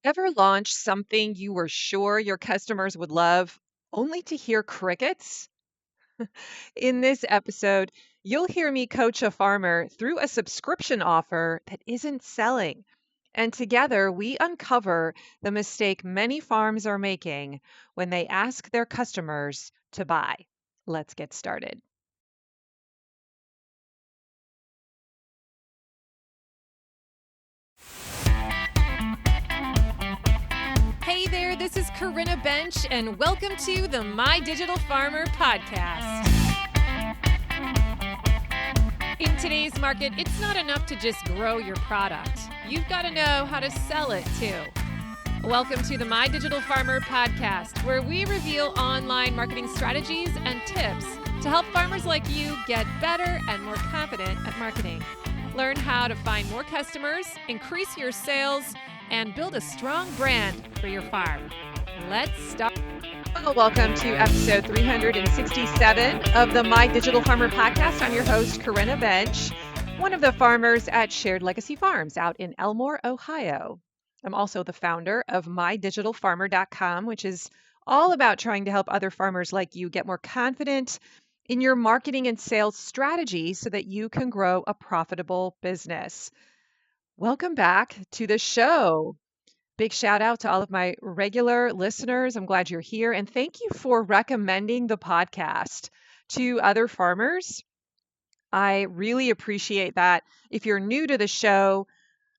Ever launch something you were sure your customers would love, only to hear crickets? In this episode, you'll hear me coach a farmer through a subscription offer that isn't selling. And together, we uncover the mistake many farms are making when they ask their customers to buy. Let's get started. Hey there, this is Corinna Bench, and welcome to the My Digital Farmer podcast. In today's market, it's not enough to just grow your product. You've got to know how to sell it too. Welcome to the My Digital Farmer podcast, where we reveal online marketing strategies and tips to help farmers like you get better and more confident at marketing. Learn how to find more customers, increase your sales, and build a strong brand for your farm. Let's start. Well, welcome to episode 367 of the My Digital Farmer podcast. I'm your host, Corinna Bench, one of the farmers at Shared Legacy Farms out in Elmore, Ohio. I'm also the founder of mydigitalfarmer.com, which is all about trying to help other farmers like you get more confident in your marketing and sales strategy so that you can grow a profitable business. Welcome back to the show. Big shout out to all of my regular listeners. I'm glad you're here. And thank you for recommending the podcast to other farmers. I really appreciate that. If you're new to the show,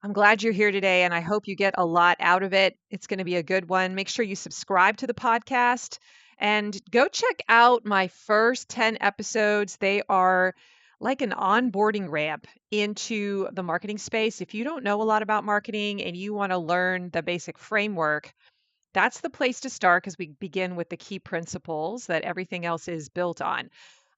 I'm glad you're here today and I hope you get a lot out of it. It's going to be a good one. Make sure you subscribe to the podcast and go check out my first 10 episodes. They are like an onboarding ramp into the marketing space. If you don't know a lot about marketing and you want to learn the basic framework, that's the place to start because we begin with the key principles that everything else is built on.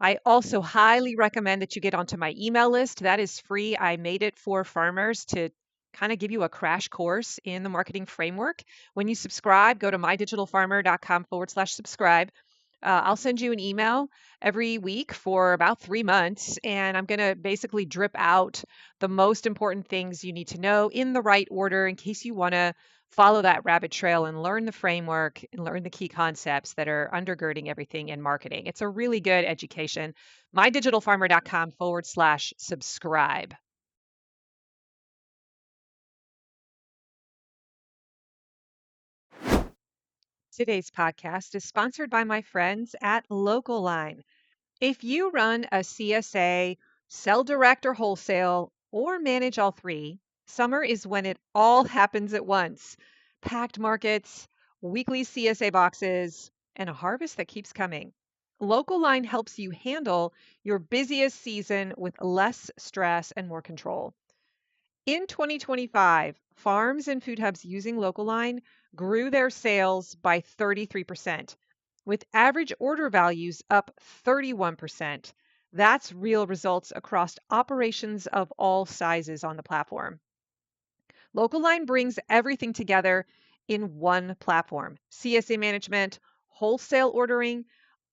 I also highly recommend that you get onto my email list. That is free. I made it for farmers to kind of give you a crash course in the marketing framework. When you subscribe, go to mydigitalfarmer.com/subscribe. I'll send you an email every week for about 3 months, and I'm going to basically drip out the most important things you need to know in the right order in case you want to follow that rabbit trail and learn the framework and learn the key concepts that are undergirding everything in marketing. It's a really good education. mydigitalfarmer.com/subscribe. Today's podcast is sponsored by my friends at Local Line. If you run a CSA, sell direct or wholesale, or manage all three, summer is when it all happens at once. Packed markets, weekly CSA boxes, and a harvest that keeps coming. Local Line helps you handle your busiest season with less stress and more control. In 2025, farms and food hubs using Local Line grew their sales by 33%, with average order values up 31%. That's real results across operations of all sizes on the platform. Local Line brings everything together in one platform: CSA management, wholesale ordering,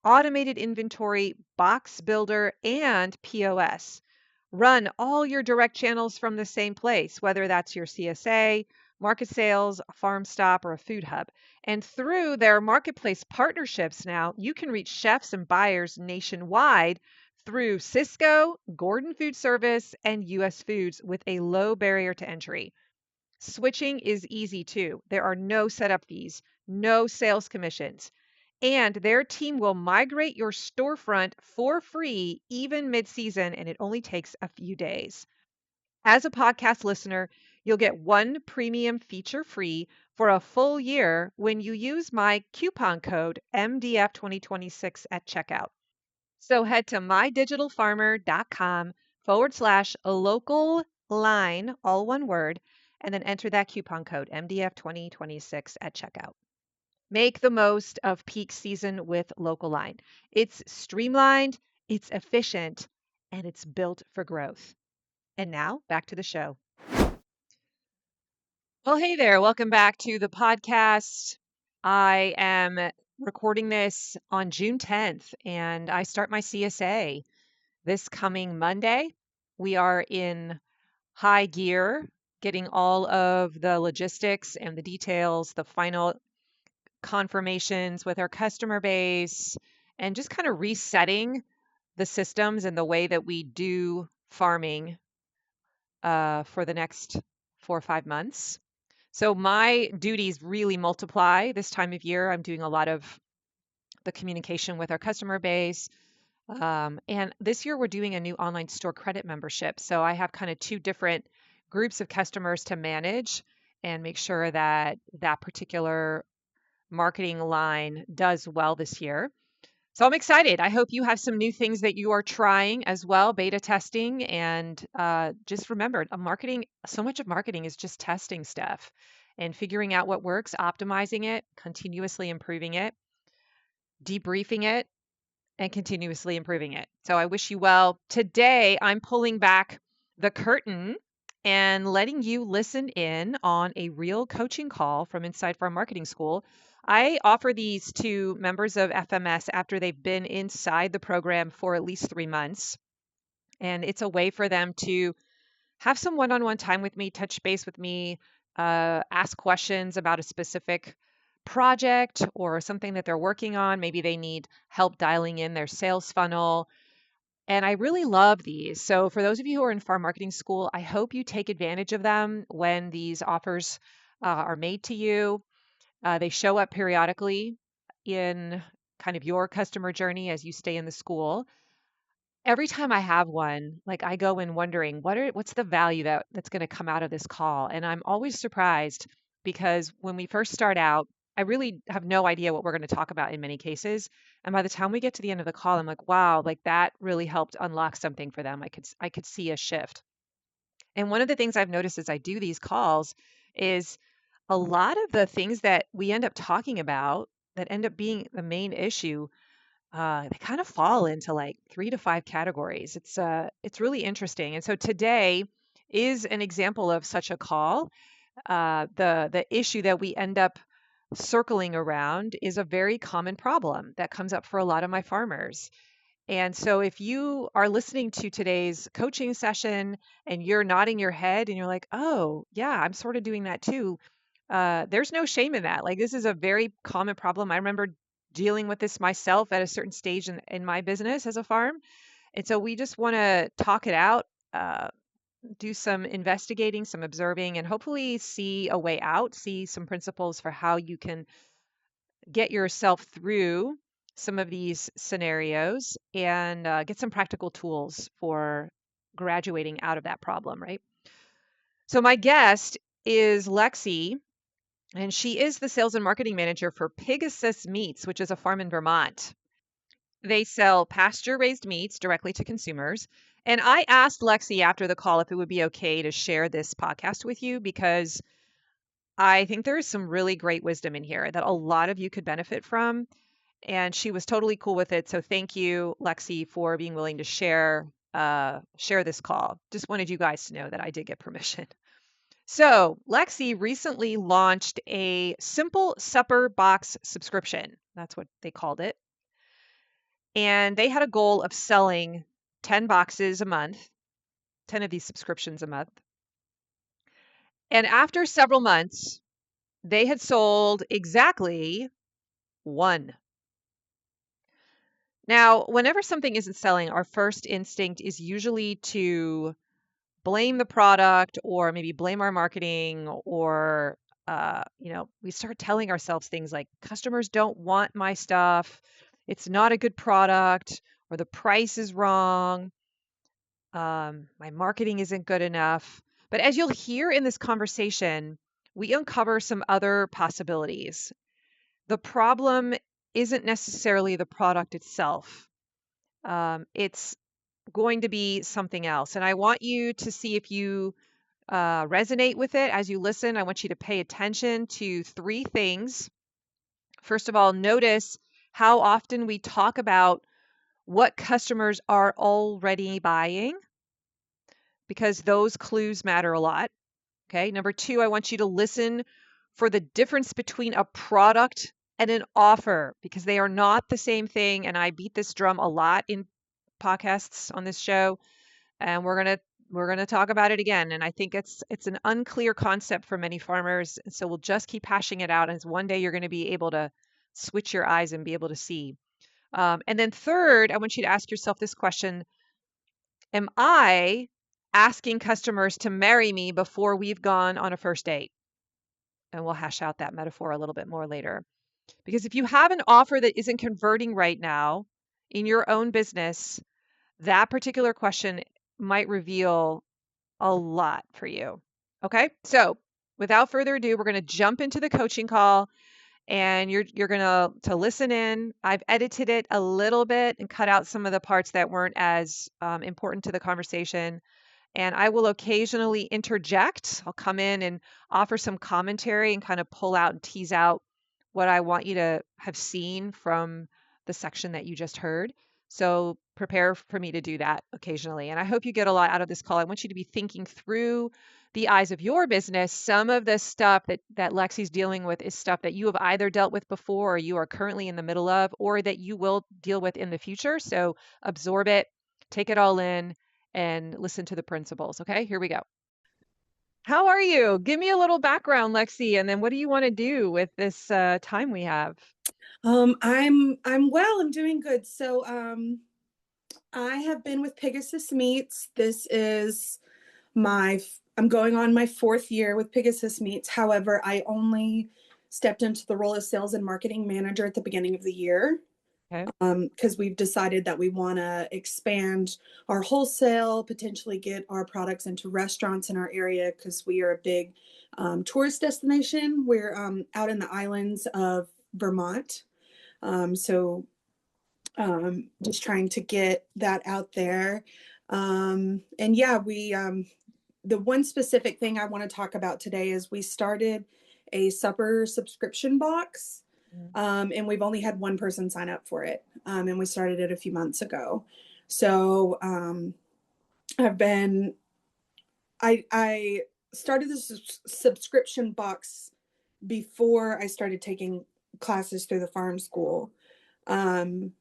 automated inventory, box builder, and POS. Run all your direct channels from the same place, whether that's your CSA, market sales, a farm stop, or a food hub. And through their marketplace partnerships now, you can reach chefs and buyers nationwide through Cisco, Gordon Food Service, and US Foods with a low barrier to entry. Switching is easy too. There are no setup fees, no sales commissions, and their team will migrate your storefront for free even mid-season, and it only takes a few days. As a podcast listener, you'll get one premium feature free for a full year when you use my coupon code MDF2026 at checkout. So head to mydigitalfarmer.com/local line, all one word, and then enter that coupon code MDF2026 at checkout. Make the most of peak season with Local Line. It's streamlined, it's efficient, and it's built for growth. And now back to the show. Well, hey there. Welcome back to the podcast. I am recording this on June 10th, and I start my CSA this coming Monday. We are in high gear getting all of the logistics and the details, the final confirmations with our customer base, and just kind of resetting the systems and the way that we do farming for the next 4 or 5 months. So my duties really multiply this time of year. I'm doing a lot of the communication with our customer base. And this year we're doing a new online store credit membership. So I have kind of two different groups of customers to manage and make sure that that particular marketing line does well this year. So I'm excited. I hope you have some new things that you are trying as well, beta testing. And just remember, so much of marketing is just testing stuff and figuring out what works, optimizing it, continuously improving it, debriefing it, and continuously improving it. So I wish you well. Today, I'm pulling back the curtain and letting you listen in on a real coaching call from inside Farm Marketing School. I offer these to members of FMS after they've been inside the program for at least 3 months. And it's a way for them to have some one-on-one time with me, touch base with me, ask questions about a specific project or something that they're working on. Maybe they need help dialing in their sales funnel. And I really love these. So for those of you who are in Farm Marketing School, I hope you take advantage of them when these offers are made to you. They show up periodically in kind of your customer journey as you stay in the school. Every time I have one, like I go in wondering what's the value that's going to come out of this call. And I'm always surprised because when we first start out, I really have no idea what we're going to talk about in many cases. And by the time we get to the end of the call, I'm like, wow, like that really helped unlock something for them. I could see a shift. And one of the things I've noticed as I do these calls is a lot of the things that we end up talking about that end up being the main issue, they kind of fall into like 3 to 5 categories. It's really interesting. And so today is an example of such a call. The issue that we end up circling around is a very common problem that comes up for a lot of my farmers. And so if you are listening to today's coaching session and you're nodding your head and you're like, oh, yeah, I'm sort of doing that too. There's no shame in that. Like, this is a very common problem. I remember dealing with this myself at a certain stage in my business as a farm. And so we just want to talk it out, do some investigating, some observing, and hopefully see a way out, see some principles for how you can get yourself through some of these scenarios and get some practical tools for graduating out of that problem, right? So my guest is Lexi, and she is the sales and marketing manager for Pigasus Meats, which is a farm in Vermont. They sell pasture-raised meats directly to consumers. And I asked Lexi after the call if it would be okay to share this podcast with you because I think there is some really great wisdom in here that a lot of you could benefit from. And she was totally cool with it. So thank you, Lexi, for being willing to share this call. Just wanted you guys to know that I did get permission. So Lexi recently launched a simple supper box subscription. That's what they called it. And they had a goal of selling 10 boxes a month, 10 of these subscriptions a month. And after several months, they had sold exactly one. Now, whenever something isn't selling, our first instinct is usually to blame the product or maybe blame our marketing or, we start telling ourselves things like customers don't want my stuff. It's not a good product or the price is wrong. My marketing isn't good enough. But as you'll hear in this conversation, we uncover some other possibilities. The problem isn't necessarily the product itself. It's going to be something else. And I want you to see if you resonate with it as you listen. I want you to pay attention to 3 things. First of all, notice how often we talk about what customers are already buying, because those clues matter a lot. Okay. Number 2, I want you to listen for the difference between a product and an offer, because they are not the same thing. And I beat this drum a lot in podcasts on this show. And we're going to We're going to talk about it again, and I think it's an unclear concept for many farmers. So we'll just keep hashing it out, and one day you're going to be able to switch your eyes and be able to see. And then third, I want you to ask yourself this question: am I asking customers to marry me before we've gone on a first date? And we'll hash out that metaphor a little bit more later. Because if you have an offer that isn't converting right now in your own business, that particular question might reveal a lot for you. Okay? So, without further ado, we're going to jump into the coaching call, and you're going to listen in. I've edited it a little bit and cut out some of the parts that weren't as important to the conversation. And I will occasionally interject. I'll come in and offer some commentary and kind of pull out and tease out what I want you to have seen from the section that you just heard. So prepare for me to do that occasionally. And I hope you get a lot out of this call. I want you to be thinking through the eyes of your business. Some of the stuff that Lexi's dealing with is stuff that you have either dealt with before, or you are currently in the middle of, or that you will deal with in the future. So absorb it, take it all in, and listen to the principles. Okay, here we go. How are you? Give me a little background, Lexi, and then what do you want to do with this time we have? I'm well. I'm doing good. So, I have been with Pigasus Meats. This is I'm going on my 4th year with Pigasus Meats. However, I only stepped into the role of sales and marketing manager at the beginning of the year. Okay. Because we've decided that we want to expand our wholesale, potentially get our products into restaurants in our area, because we are a big tourist destination. We're out in the islands of Vermont. So just trying to get that out there. And yeah, the one specific thing I want to talk about today is we started a supper subscription box. And we've only had one person sign up for it. And we started it a few months ago. So I started this subscription box before I started taking classes through the farm school.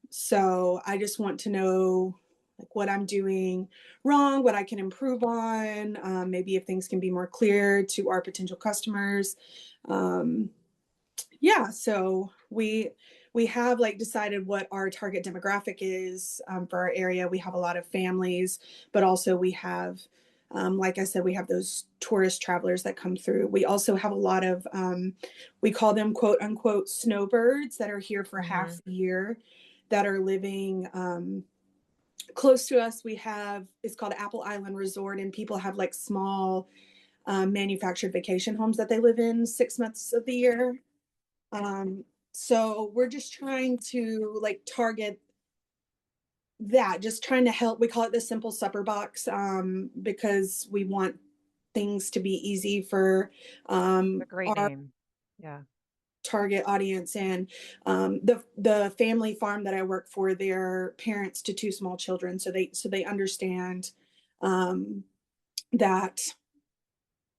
So I just want to know like what I'm doing wrong, what I can improve on, maybe if things can be more clear to our potential customers. Yeah, so we have like decided what our target demographic is for our area. We have a lot of families, but also we have, like I said, we have those tourist travelers that come through. We also have a lot of, we call them quote unquote snowbirds that are here for half the year, that are living close to us. We have, it's called Apple Island Resort, and people have like small manufactured vacation homes that they live in 6 months of the year. So we're just trying to like target that, just trying to help. We call it the simple supper box, because we want things to be easy for A great our name. Yeah. target audience. And the family farm that I work for, they're parents to 2 small children, so they understand that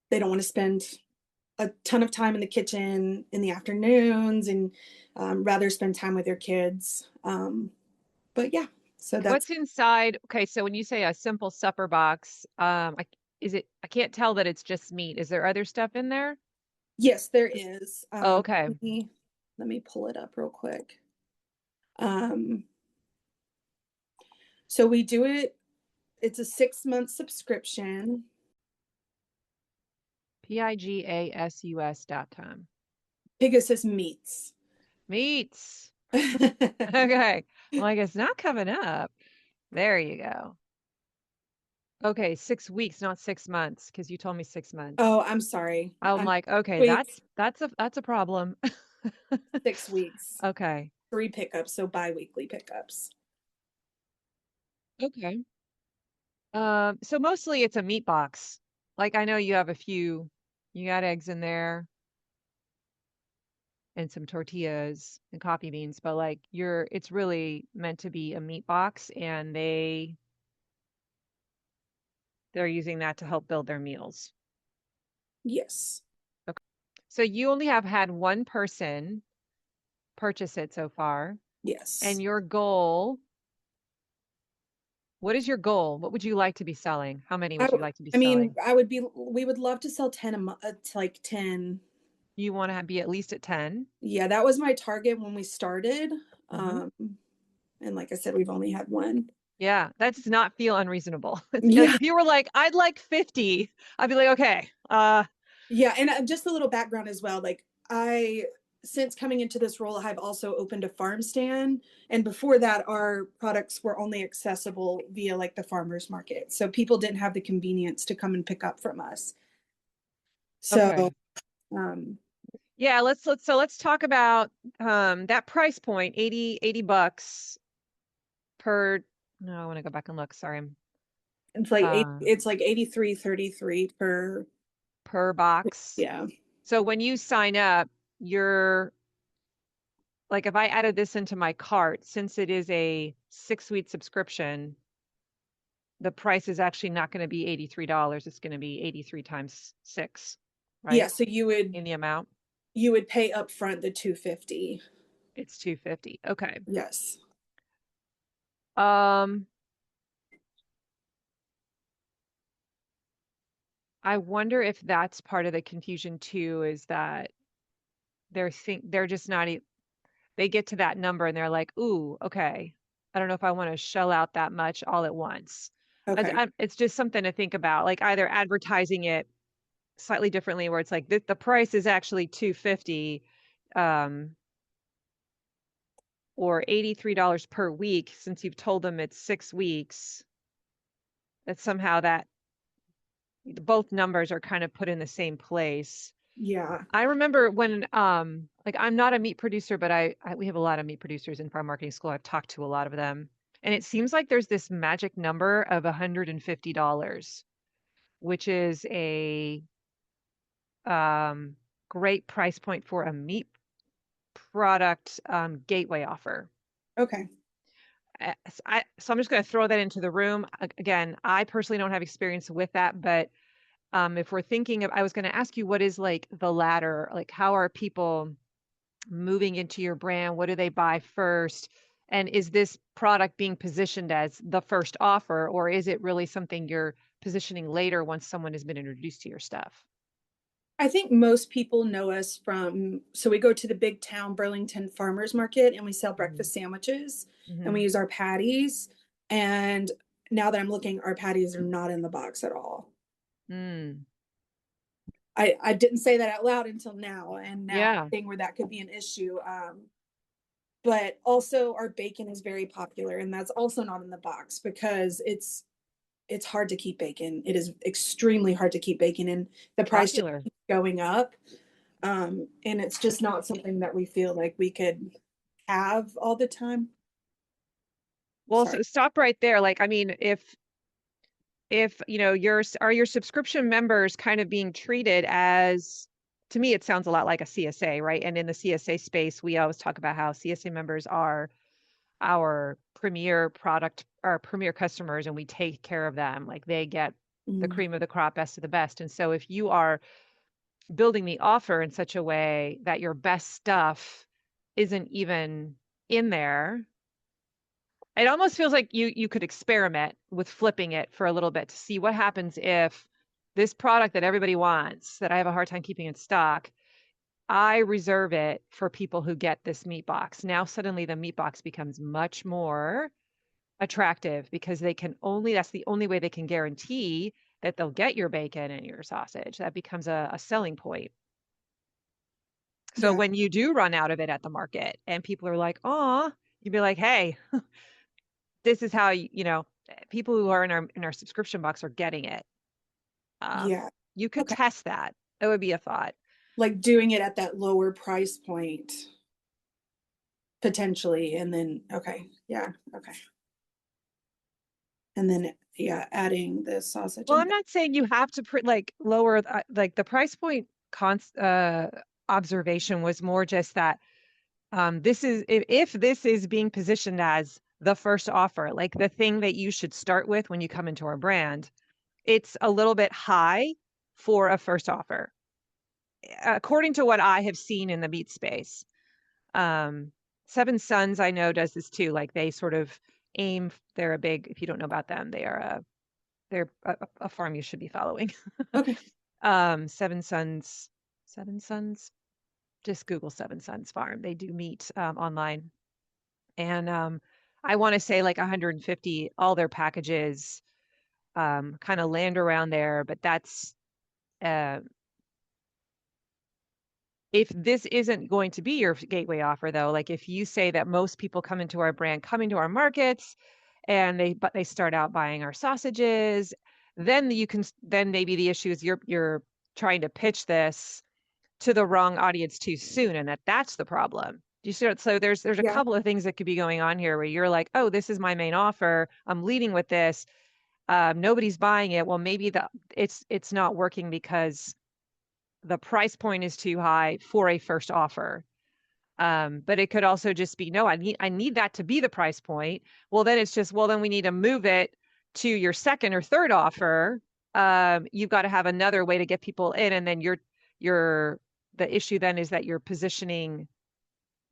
they don't want to spend a ton of time in the kitchen in the afternoons, and rather spend time with their kids. But yeah, so that's, What's inside? Okay, so when you say a simple supper box, I can't tell that it's just meat. Is there other stuff in there? yes, there is. Oh, okay. Let me pull it up real quick. Um, so we do it, it's a 6-month subscription. Pigasus.com. Pigasus Meats. Meats. Okay. I'm like, it's not coming up. There you go. Okay, 6 weeks, not 6 months, because you told me 6 months. Oh, I'm sorry. I'm like, okay, Weeks, that's a problem. 6 weeks, Okay. 3 pickups, so bi-weekly pickups. Okay. So mostly it's a meat box. Like I know you have a few, you got eggs in there and some tortillas and coffee beans, but like it's really meant to be a meat box, and they're using that to help build their meals. Yes. Okay. So you only have had one person purchase it so far, Yes. and your goal What is your goal? What would you like to be selling? How many I, would you like to be I mean, selling? we would love to sell 10 a month, like 10. You want to be at least at 10? Yeah, that was my target when we started. Hmm. Um, and like I said, we've only had one. Yeah, that does not feel unreasonable. It's like Yeah. if you were like, I'd like 50, I'd be like, okay, Yeah. And just a little background as well. Like, since coming into this role, I've also opened a farm stand. And before that, our products were only accessible via like the farmer's market. So people didn't have the convenience to come and pick up from us. So, okay. um, Yeah, let's talk about that price point, 80 bucks per. No, I want to go back and look. Sorry, I'm uh it's like 83.33 per box. yeah. So when you sign up, you're like, if I added this into my cart, since it is a 6-week subscription, the price is actually not going to be $83. It's going to be 83 times 6, Yeah, right? so In the amount, you would pay up front the 250. it's 250. Okay. Yes. Um, I wonder if that's part of the confusion too, is that they're just not they get to that number and they're like, "Ooh, okay. I don't know if I want to shell out that much all at once." Okay. It's just something to think about, like either advertising it slightly differently where it's like the price is actually 250 um or $83 per week since you've told them it's 6 weeks, that somehow that both numbers are kind of put in the same place. Yeah. I remember when like I'm not a meat producer, but we have a lot of meat producers in farm marketing school. I've talked to a lot of them. And it seems like there's this magic number of $150, which is a um great price point for a meat product gateway offer. Okay. So I'm just going to throw that into the room. Again, I personally don't have experience with that, but if we're thinking of, I was going to ask you, what is like the ladder? Like, how are people moving into your brand? What do they buy first? And is this product being positioned as the first offer, or is it really something you're positioning later once someone has been introduced to your stuff? I think most people know us so we go to the big town Burlington Farmers Market and we sell Hmm. breakfast sandwiches and we Hmm. use our patties. And now that I'm looking, our patties are not in the box at all. Mm. I didn't say that out loud until now, and now I'm Yeah, seeing where that could be an issue. But also our bacon is very popular, and that's also not in the box because it's hard to keep bacon. It is extremely hard to keep bacon, and the price just popular. keeps going up. And it's just not something that we feel like we could have all the time. Well, Sorry. so stop right there. Like, I mean, if are your subscription members kind of being treated as, to me it sounds a lot like a CSA, right? And in the CSA space, we always talk about how CSA members are our premier product, our premier customers, and we take care of them. Like they get the Mm, cream of the crop, best of the best. And so if you are building the offer in such a way that your best stuff isn't even in there, it almost feels like you could experiment with flipping it for a little bit to see what happens if this product that everybody wants, that I have a hard time keeping in stock, I reserve it for people who get this meat box. Now suddenly the meat box becomes much more attractive because that's the only way they can guarantee that they'll get your bacon and your sausage. That becomes a selling point. So yeah, when you do run out of it at the market and people are like, "Oh," you'd be like, "Hey, this is how people who are in our subscription box are getting it." yeah. You could Okay. test that. That would be a thought. Like doing it at that lower price point potentially, and then okay, yeah, okay, and then yeah, adding the sausage Well, and I'm not saying you have to like lower like the price point observation was more just that this is if this is being positioned as the first offer, like the thing that you should start with when you come into our brand, it's a little bit high for a first offer, according to what I have seen in the meat space. Um, Seven Sons, I know, does this too. Like they sort of AIM, they're a big, if you don't know about them, they're a farm you should be following. Okay. Seven Sons, Seven Sons, just Google Seven Sons Farm. They do meat online. And I want to say like 150, all their packages kind of land around there, but that's uh, if this isn't going to be your gateway offer though, like if you say that most people come into our brand, come into our markets, and they start out buying our sausages, then then maybe the issue is you're trying to pitch this to the wrong audience too soon, and that's the problem. Do you see what? So there's a Yeah. couple of things that could be going on here where you're like, oh, this is my main offer. I'm leading with this. Nobody's buying it. Well, maybe it's not working because the price point is too high for a first offer. But it could also just be, no, I need that to be the price point. Well, then it's just, well, then we need to move it to your second or third offer. You've got to have another way to get people in, and then the issue then is that you're positioning,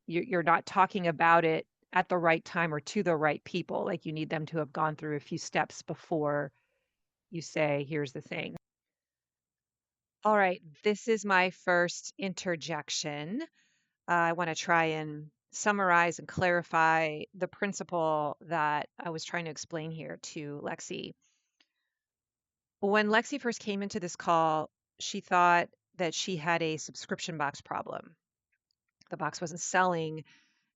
you're not talking about it at the right time or to the right people. Like you need them to have gone through a few steps before you say, here's the thing. All right, this is my first interjection. I want to try and summarize and clarify the principle that I was trying to explain here to Lexi. When Lexi first came into this call, she thought that she had a subscription box problem. The box wasn't selling,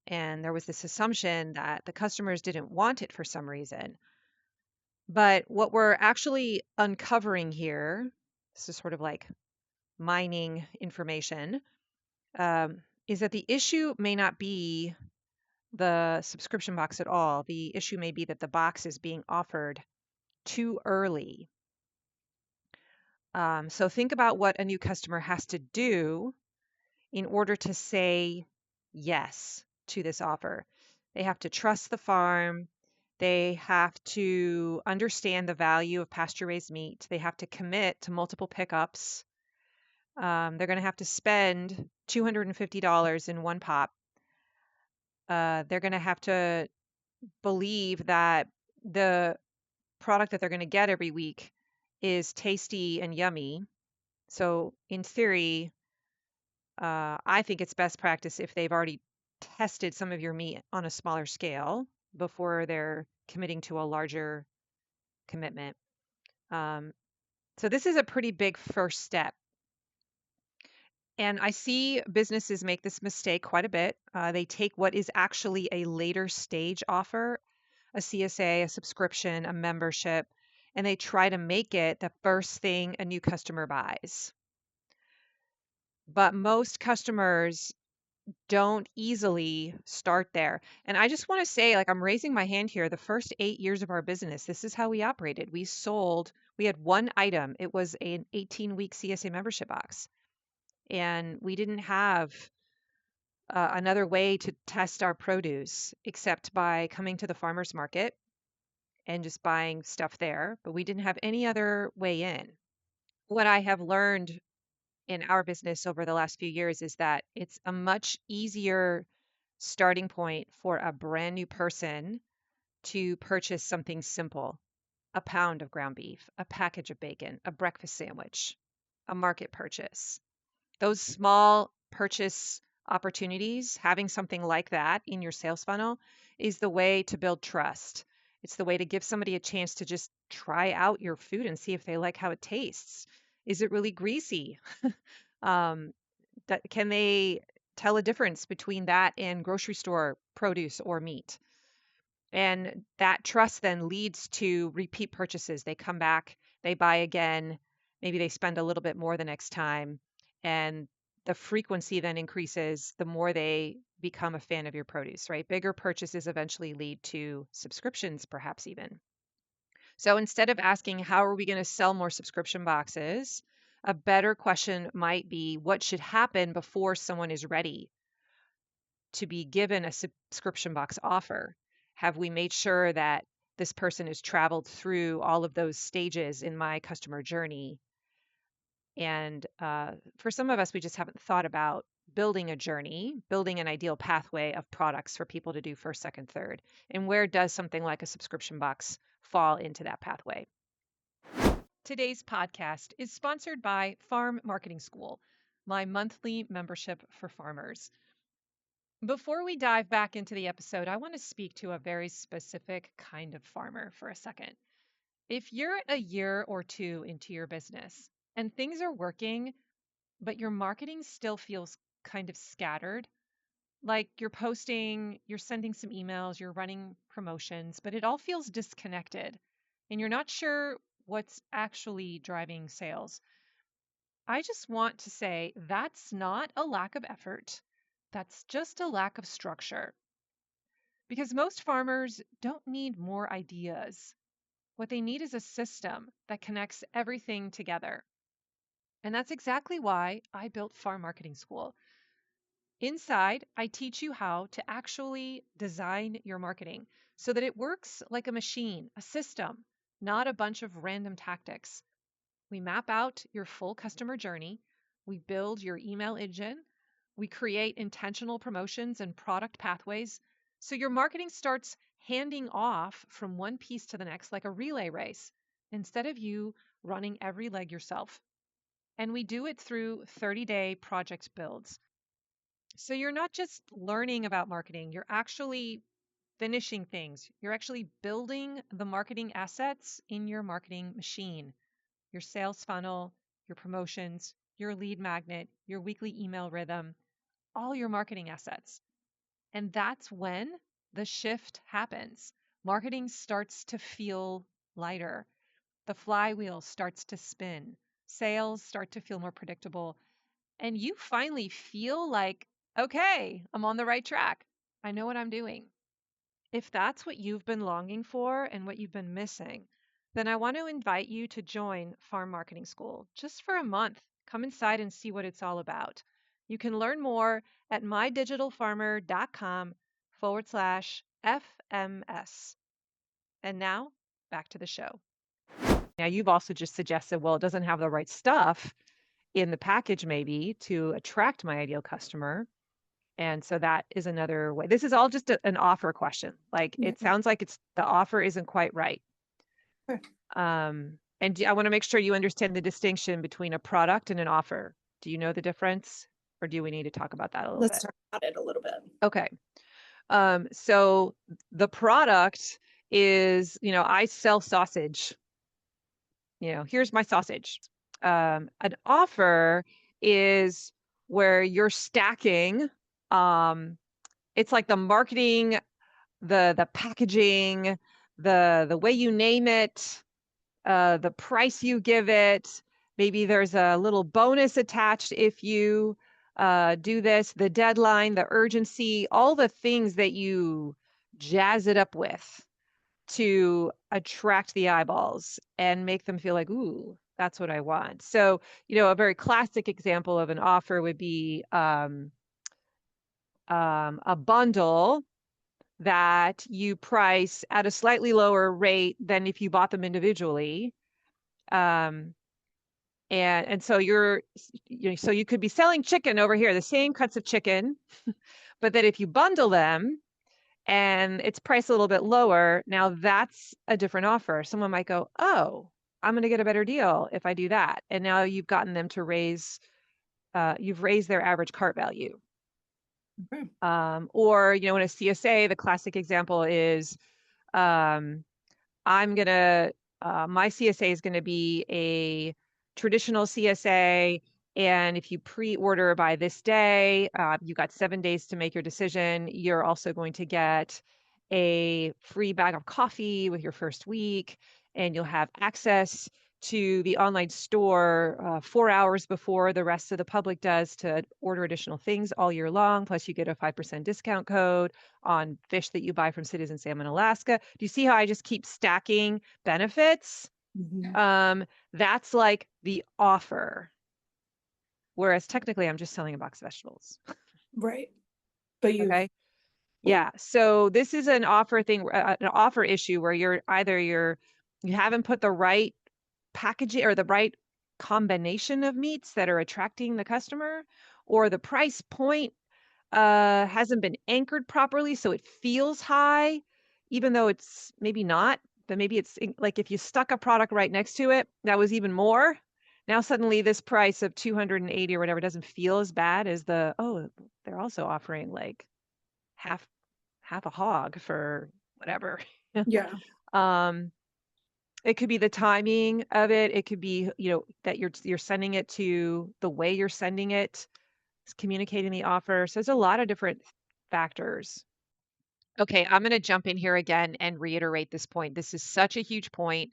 and there was this assumption that the customers didn't want it for some reason. But what we're actually uncovering here, this is sort of like mining information, is that the issue may not be the subscription box at all. The issue may be that the box is being offered too early. So think about what a new customer has to do in order to say yes to this offer. They have to trust the farm. They have to understand the value of pasture-raised meat. They have to commit to multiple pickups. They're going to have to spend $250 in one pop. They're going to have to believe that the product that they're going to get every week is tasty and yummy. So in theory, I think it's best practice if they've already tested some of your meat on a smaller scale before they're committing to a larger commitment. So this is a pretty big first step. And I see businesses make this mistake quite a bit. They take what is actually a later stage offer, a CSA, a subscription, a membership, and they try to make it the first thing a new customer buys. But most customers don't easily start there. And I just want to say, like, I'm raising my hand here. The first 8 years of our business, this is how we operated. We had one item. It was an 18-week CSA membership box. And we didn't have another way to test our produce except by coming to the farmer's market and just buying stuff there. But we didn't have any other way in. What I have learned in our business over the last few years is that it's a much easier starting point for a brand new person to purchase something simple: a pound of ground beef, a package of bacon, a breakfast sandwich, a market purchase. Those small purchase opportunities, having something like that in your sales funnel, is the way to build trust. It's the way to give somebody a chance to just try out your food and see if they like how it tastes. Is it really greasy? um, can they tell a difference between that and grocery store produce or meat? And that trust then leads to repeat purchases. They come back, they buy again, maybe they spend a little bit more the next time, and the frequency then increases the more they become a fan of your produce, right? Bigger purchases eventually lead to subscriptions, perhaps even. So instead of asking, how are we going to sell more subscription boxes? A better question might be, what should happen before someone is ready to be given a subscription box offer? Have we made sure that this person has traveled through all of those stages in my customer journey? And for some of us, we just haven't thought about building a journey, building an ideal pathway of products for people to do first, second, third? And where does something like a subscription box fall into that pathway? Today's podcast is sponsored by Farm Marketing School, my monthly membership for farmers. Before we dive back into the episode, I want to speak to a very specific kind of farmer for a second. If you're a year or two into your business and things are working, but your marketing still feels kind of scattered, like you're posting, you're sending some emails, you're running promotions, but it all feels disconnected and you're not sure what's actually driving sales. I just want to say that's not a lack of effort. That's just a lack of structure. Because most farmers don't need more ideas. What they need is a system that connects everything together. And that's exactly why I built Farm Marketing School. Inside, I teach you how to actually design your marketing so that it works like a machine, a system, not a bunch of random tactics. We map out your full customer journey. We build your email engine. We create intentional promotions and product pathways. So your marketing starts handing off from one piece to the next like a relay race instead of you running every leg yourself. And we do it through 30-day project builds. So you're not just learning about marketing, you're actually finishing things. You're actually building the marketing assets in your marketing machine, your sales funnel, your promotions, your lead magnet, your weekly email rhythm, all your marketing assets. And that's when the shift happens. Marketing starts to feel lighter. The flywheel starts to spin. Sales start to feel more predictable. And you finally feel like, okay, I'm on the right track. I know what I'm doing. If that's what you've been longing for and what you've been missing, then I want to invite you to join Farm Marketing School just for a month. Come inside and see what it's all about. You can learn more at mydigitalfarmer.com/FMS. And now back to the show. Now, you've also just suggested, well, it doesn't have the right stuff in the package maybe to attract my ideal customer. And so that is another way. This is all just an offer question. Like it sounds like the offer isn't quite right. Sure. And I want to make sure you understand the distinction between a product and an offer. Do you know the difference, or do we need to talk about that a little bit? Let's talk about it a little bit. Okay. So the product is, I sell sausage. Here's my sausage. An offer is where you're stacking. It's like the marketing, the packaging, the way you name it, the price you give it. Maybe there's a little bonus attached if you do this, the deadline, the urgency, all the things that you jazz it up with to attract the eyeballs and make them feel like, ooh, that's what I want. So, a very classic example of an offer would be a bundle that you price at a slightly lower rate than if you bought them individually. And so so you could be selling chicken over here, the same cuts of chicken, but that if you bundle them and it's priced a little bit lower, now that's a different offer. Someone might go, oh, I'm going to get a better deal if I do that. And now you've gotten them to you've raised their average cart value. Okay. Or, in a CSA, the classic example is my CSA is going to be a traditional CSA. And if you pre-order by this day, you got 7 days to make your decision. You're also going to get a free bag of coffee with your first week, and you'll have access to the online store 4 hours before the rest of the public does to order additional things all year long. Plus, you get a 5% discount code on fish that you buy from Citizen Salmon Alaska. Do you see how I just keep stacking benefits? Mm-hmm. That's like the offer. Whereas technically, I'm just selling a box of vegetables. Right. But Okay. Yeah. So this is an offer thing, an offer issue where you haven't put the right packaging or the right combination of meats that are attracting the customer, or the price point hasn't been anchored properly, so it feels high, even though it's maybe not. But maybe like if you stuck a product right next to it, that was even more. Now suddenly this price of 280 or whatever doesn't feel as bad as they're also offering like half half a hog for whatever. Yeah. um, it could be the timing of it. It could be, that you're sending it to the way you're sending it, communicating the offer. So there's a lot of different factors. Okay, I'm going to jump in here again and reiterate this point. This is such a huge point.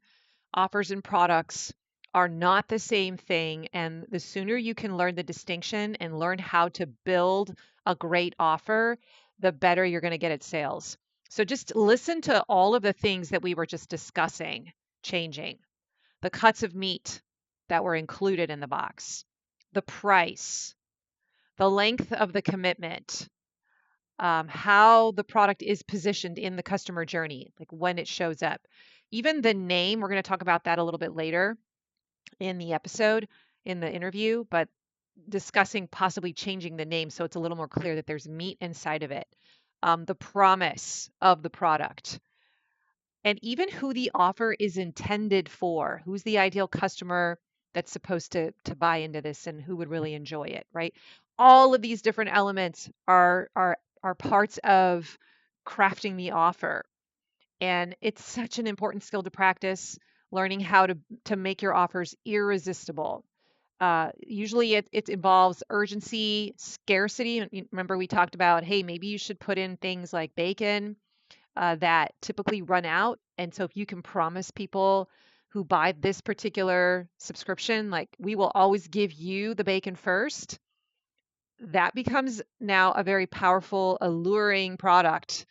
Offers and products are not the same thing. And the sooner you can learn the distinction and learn how to build a great offer, the better you're going to get at sales. So just listen to all of the things that we were just discussing changing. The cuts of meat that were included in the box, the price, the length of the commitment, how the product is positioned in the customer journey, like when it shows up. Even the name, we're going to talk about that a little bit later in the episode, in the interview, but discussing possibly changing the name so it's a little more clear that there's meat inside of it. The promise of the product, and even who the offer is intended for. Who's the ideal customer that's supposed to buy into this and who would really enjoy it, right? All of these different elements are parts of crafting the offer. And it's such an important skill to practice, learning how to make your offers irresistible. Usually it involves urgency, scarcity. Remember we talked about, hey, maybe you should put in things like bacon that typically run out. And so if you can promise people who buy this particular subscription, like we will always give you the bacon first, that becomes now a very powerful, alluring product.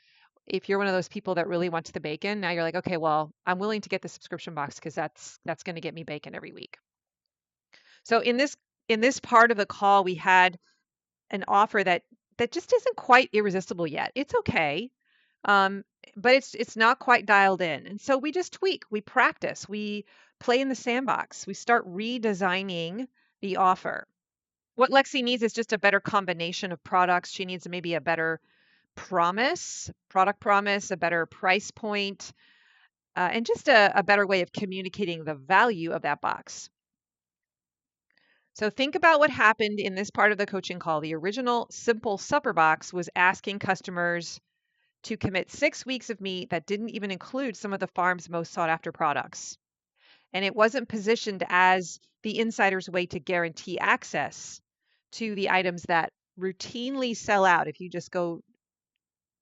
If you're one of those people that really wants the bacon, now you're like, okay, well, I'm willing to get the subscription box because that's going to get me bacon every week. So in this part of the call, we had an offer that just isn't quite irresistible yet. It's okay. Um, but it's not quite dialed in. And so we just tweak, we practice, we play in the sandbox, we start redesigning the offer. What Lexi needs is just a better combination of products. She needs maybe a better product promise, a better price point, and just a better way of communicating the value of that box. So think about what happened in this part of the coaching call. The original simple supper box was asking customers to commit 6 weeks of meat that didn't even include some of the farm's most sought after products. And it wasn't positioned as the insider's way to guarantee access to the items that routinely sell out if you just go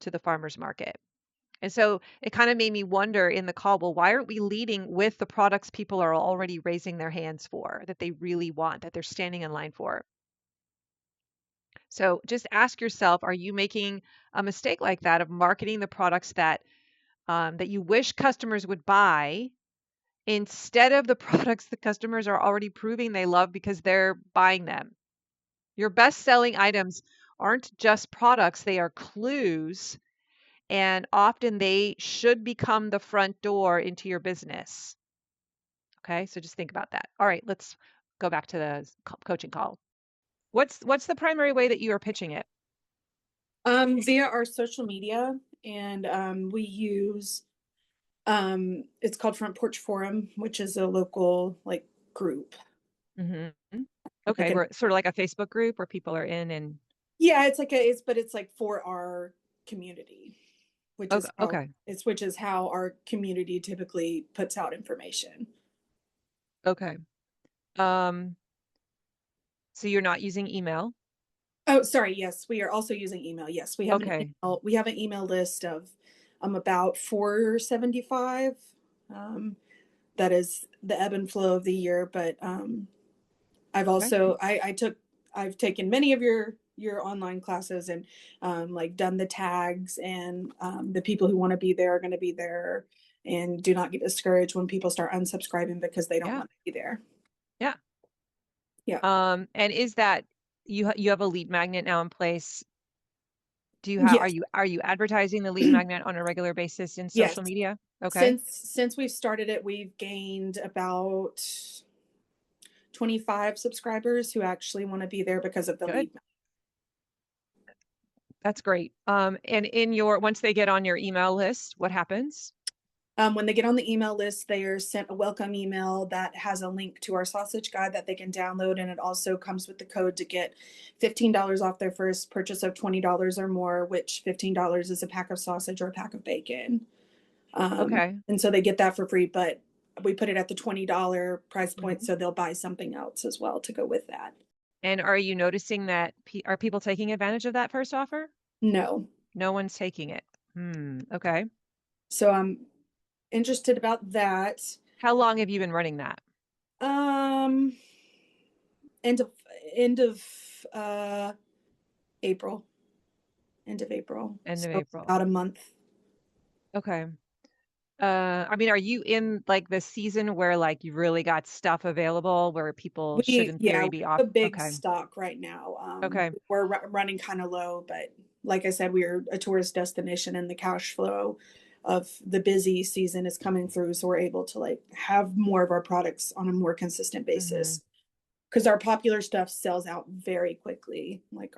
to the farmer's market. And so it kind of made me wonder in the call, well, why aren't we leading with the products people are already raising their hands for, that they really want, that they're standing in line for? So just ask yourself, are you making a mistake like that of marketing the products that you wish customers would buy instead of the products the customers are already proving they love because they're buying them? Your best-selling items aren't just products, they are clues, and often they should become the front door into your business. Okay, so just think about that. All right, let's go back to the coaching call. What's the primary way that you are pitching it? Via our social media, and we use it's called Front Porch Forum, which is a local like group. hmm Like Okay, an we're sort of like a Facebook group where people are in and Yeah, it's like for our community, okay, okay, which is how our community typically puts out information. okay. Um, so you're not using email? Oh, sorry. Yes, we are also using email. Yes, Okay, we have an email list of about 475. That is the ebb and flow of the year, but I've okay, also I've taken many of your online classes and like done the tags, and the people who want to be there are going to be there, and do not get discouraged when people start unsubscribing because they don't yeah, want to be there. yeah. Yeah. And is that you have a lead magnet now in place? Do you have Yes. are you advertising the lead magnet on a regular basis in Yes. social media? Okay. Since we've started it, we've gained about 25 subscribers who actually want to be there because of the Good. lead. That's great. And once they get on your email list, what happens? When they get on the email list, they are sent a welcome email that has a link to our sausage guide that they can download. And it also comes with the code to get $15 off their first purchase of $20 or more, which $15 is a pack of sausage or a pack of bacon. Okay. And so they get that for free, but we put it at the $20 price point. Mhm. So they'll buy something else as well to go with that. And are you noticing that are people taking advantage of that first offer? No. No one's taking it. Okay. So I'm interested about that. How long have you been running that? Um, end of end of April. End of April. End of So April. about a month. Okay. I mean, are you in like the season where like you really got stuff available where people should in Yeah, theory we be off? have a big Okay. stock right now. Okay. We're running kind of low, but like I said, we're a tourist destination and the cash flow of the busy season is coming through. So we're able to like have more of our products on a more consistent Mm-hmm. basis. Because our popular stuff sells out very quickly. We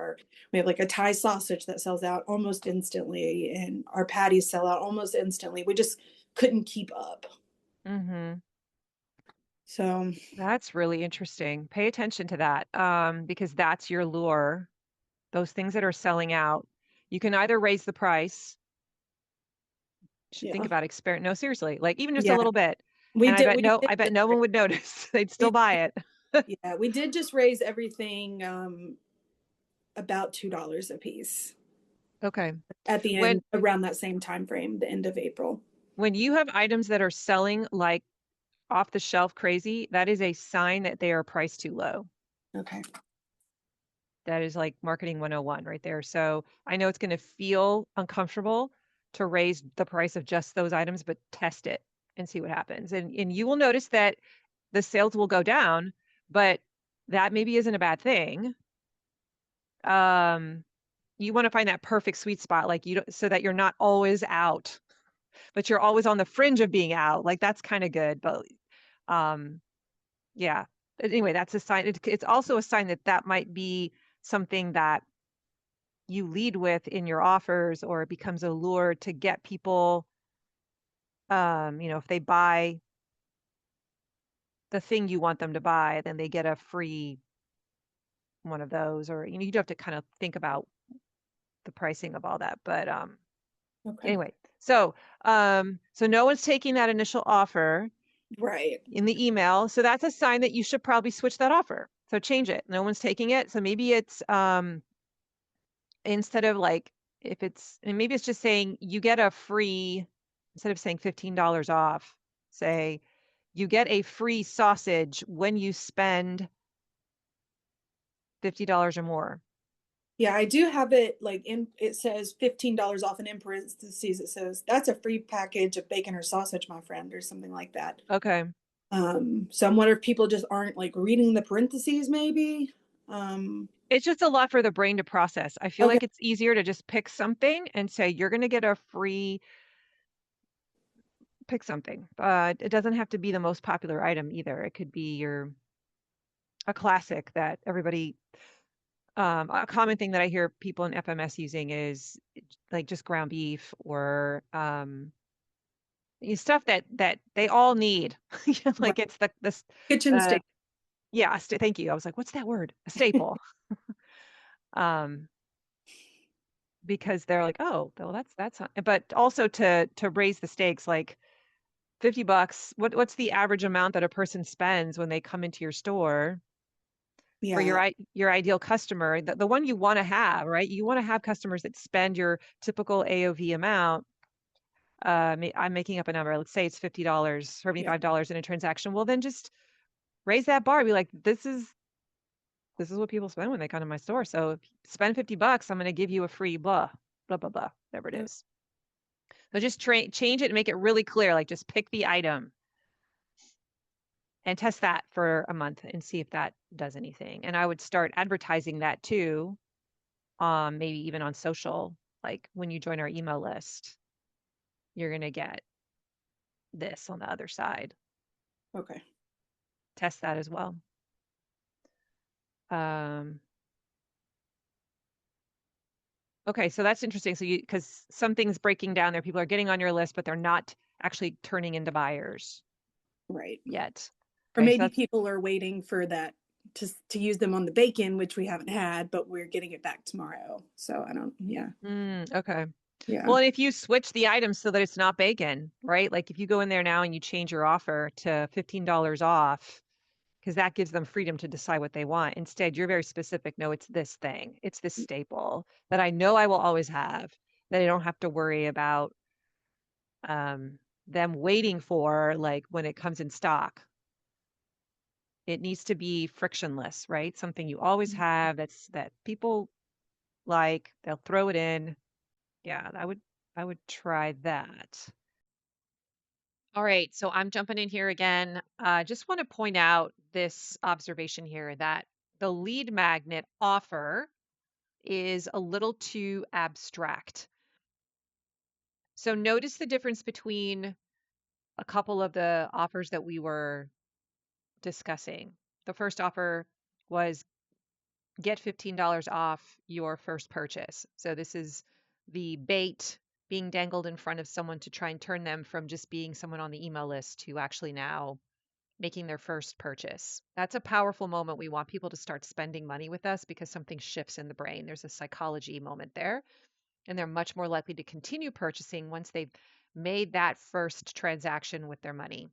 have like a Thai sausage that sells out almost instantly, and our patties sell out almost instantly. We just couldn't keep up. Mm-hmm. So That's really interesting. Pay attention to that, because that's your lure. Those things that are selling out, you can either raise the price. You should think yeah, about experiment. No, seriously, like even just a yeah, little bit. we And did. We did. I bet Just, no one would notice. They'd still we, buy it. yeah, we did just raise everything about $2 a piece Okay. at the When end, around that same time frame, the end of April. when you have items that are selling like off the shelf crazy, that is a sign that they are priced too low. Okay. That is like marketing 101 right there. So I know it's going to feel uncomfortable to raise the price of just those items, but test it and see what happens. And you will notice that the sales will go down, but that maybe isn't a bad thing. Um, you want to find that perfect sweet spot, like you don't, so that you're not always out, but you're always on the fringe of being out. Like that's kind of good, but um, yeah. Anyway, that's a sign. It's also a sign that that might be something that you lead with in your offers, or it becomes a lure to get people, if they buy the thing you want them to buy, then they get a free one of those, or you do have to kind of think about the pricing of all that. But Okay. anyway, so no one's taking that initial offer Right. in the email. So that's a sign that you should probably switch that offer. So change it. No one's taking it. So maybe it's instead of like if it's and maybe it's just saying you get a free instead of saying $15 off, say you get a free sausage when you spend $50 or more. Yeah, I do have it like it says $15 off, and in parentheses it says that's a free package of bacon or sausage, my friend, or something like that. Okay. So I'm wondering if people just aren't like reading the parentheses, maybe. It's just a lot for the brain to process. I feel Okay, like it's easier to just pick something and say you're going to get a free pick something. It doesn't have to be the most popular item either. It could be a classic that everybody a common thing that I hear people in FMS using is like just ground beef or stuff that they all need. right. Like it's the this Kitchen uh steak. yeah, thank you. I was like, what's that word? A staple. Um because they're like, oh, well that's not, but also to raise the stakes like $50, what's the average amount that a person spends when they come into your store for Yeah, your ideal customer, the one you want to have, right? You want to have customers that spend your typical AOV amount. I'm making up a number. Let's say it's $50, yeah, $75 in a transaction. Well, then just raise that bar. Be like, this is what people spend when they come to my store. So if you spend $50, I'm going to give you a free blah, blah, blah, blah, whatever it yeah. is. So just change it and make it really clear. Like just pick the item and test that for a month and see if that does anything. And I would start advertising that too, maybe even on social. Like when you join our email list, you're going to get this on the other side. Okay. Test that as well. Um, Okay, so that's interesting. So because something's breaking down there, people are getting on your list, but they're not actually turning into buyers Right. yet. Or Okay, so maybe that's people are waiting for that to use them on the bacon, which we haven't had, but we're getting it back tomorrow. So I don't, yeah, okay. yeah. Well, and if you switch the items so that it's not bacon, right? Like if you go in there now and you change your offer to $15 off, because that gives them freedom to decide what they want. Instead, you're very specific. No, it's this thing. It's this staple that I know I will always have, that I don't have to worry about them waiting for like when it comes in stock. It needs to be frictionless, right? Something you always have that people like, they'll throw it in. Yeah, I would try that. All right, so I'm jumping in here again. Just want to point out this observation here that the lead magnet offer is a little too abstract. So notice the difference between a couple of the offers that we were discussing. The first offer was get $15 off your first purchase. So this is the bait being dangled in front of someone to try and turn them from just being someone on the email list to actually now making their first purchase. That's a powerful moment. We want people to start spending money with us because something shifts in the brain. There's a psychology moment there, and they're much more likely to continue purchasing once they've made that first transaction with their money.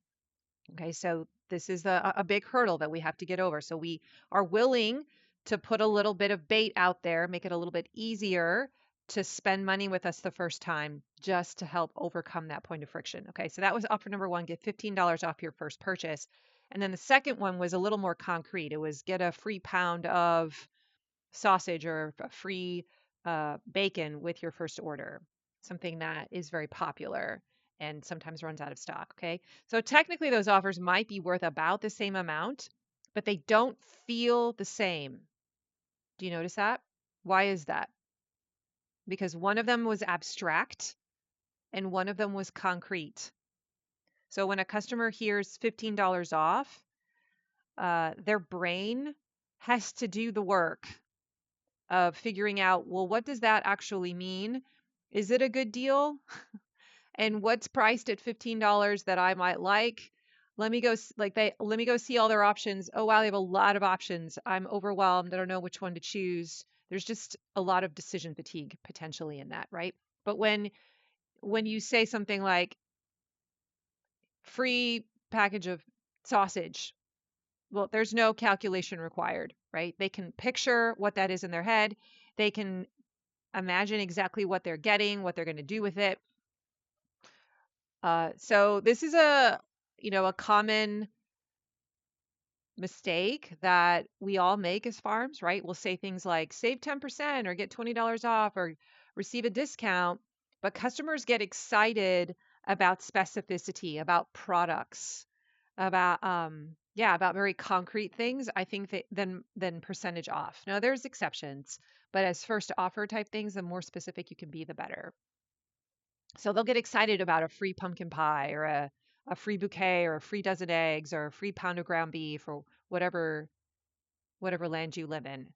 Okay, so this is a big hurdle that we have to get over. So we are willing to put a little bit of bait out there, make it a little bit easier to spend money with us the first time just to help overcome that point of friction. Okay, so that was offer number one, get $15 off your first purchase. And then the second one was a little more concrete. It was get a free pound of sausage or a free bacon with your first order, something that is very popular and sometimes runs out of stock. Okay. So technically, those offers might be worth about the same amount, but they don't feel the same. Do you notice that? Why is that? Because one of them was abstract and one of them was concrete. So when a customer hears $15 off, their brain has to do the work of figuring out, well, what does that actually mean? Is it a good deal? And what's priced at $15 that I might like? Let me go see all their options. Oh wow, they have a lot of options. I'm overwhelmed. I don't know which one to choose. There's just a lot of decision fatigue potentially in that, right? But when you say something like free package of sausage, well, there's no calculation required, right? They can picture what that is in their head. They can imagine exactly what they're getting, what they're going to do with it. So this is a common mistake that we all make as farms, right? We'll say things like save 10% or get $20 off or receive a discount, but customers get excited about specificity, about products, about very concrete things. I think that then percentage off. Now there's exceptions, but as first offer type things, the more specific you can be, the better. So they'll get excited about a free pumpkin pie or a free bouquet or a free dozen eggs or a free pound of ground beef or whatever land you live in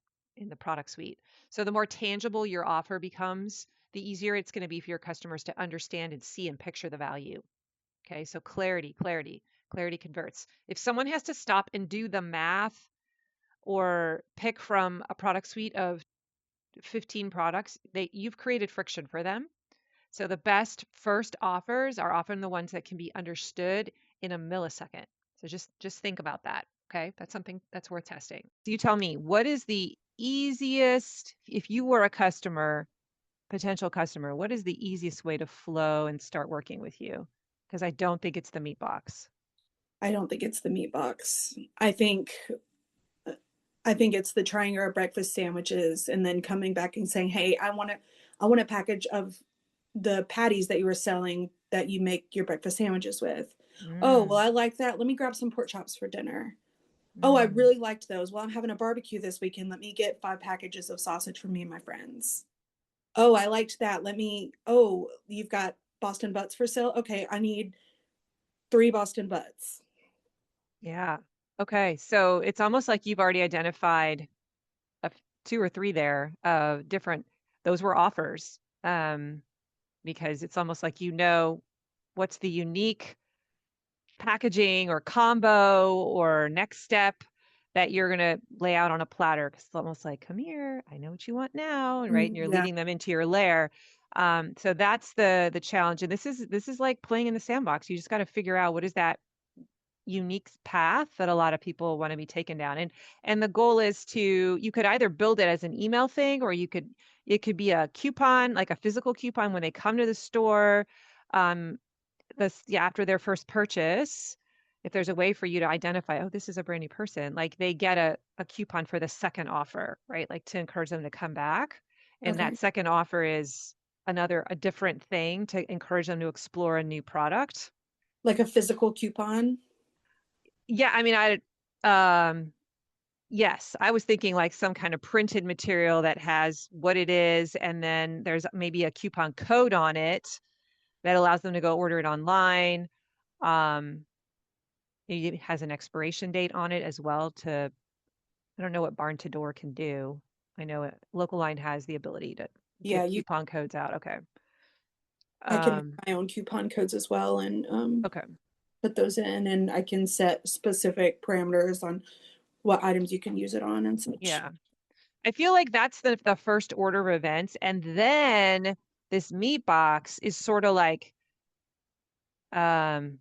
the product suite. So the more tangible your offer becomes, the easier it's going to be for your customers to understand and see and picture the value. Okay, so clarity converts. If someone has to stop and do the math or pick from a product suite of 15 products, you've created friction for them. So the best first offers are often the ones that can be understood in a millisecond. So just think about that. Okay, that's something that's worth testing. So you tell me, what is the easiest, if you were a potential customer, what is the easiest way to flow and start working with you? Because I don't think it's the meat box. I don't think it's the meat box. I think it's the trying our breakfast sandwiches and then coming back and saying, "Hey, I want a package of the patties that you were selling that you make your breakfast sandwiches with." "Oh, well, Mm, I like that. Let me grab some pork chops for dinner." "Oh, I mm. really liked those. Well, I'm having a barbecue this weekend. Let me get 5 packages of sausage for me and my friends." "Oh, I liked that. Oh, you've got Boston butts for sale? Okay, I need 3 Boston butts." Yeah. Okay. So it's almost like you've already identified two or three there different those were offers, because it's almost like what's the unique packaging or combo or next step that you're going to lay out on a platter, because it's almost like, come here, I know what you want now, and right, and you're Yeah, leading them into your lair. So that's the challenge, and this is like playing in the sandbox. You just got to figure out what is that unique path that a lot of people want to be taken down. And the goal is you could either build it as an email thing, or it could be a coupon, like a physical coupon when they come to the store. Um, After their first purchase, if there's a way for you to identify, oh, this is a brand new person, like they get a coupon for the second offer, right? Like to encourage them to come back. And that okay. second offer is a different thing to encourage them to explore a new product. Like a physical coupon. Yeah, I mean, yes, I was thinking like some kind of printed material that has what it is, and then there's maybe a coupon code on it that allows them to go order it online. Um, it has an expiration date on it as well I don't know what barn to door can do. I know Local Line has the ability to Yeah, give you coupon codes out. Okay. I can make Um, my own coupon codes as well and okay. put those in, and I can set specific parameters on what items you can use it on and such. Yeah. I feel like that's the first order of events. And then this meat box is sort of like um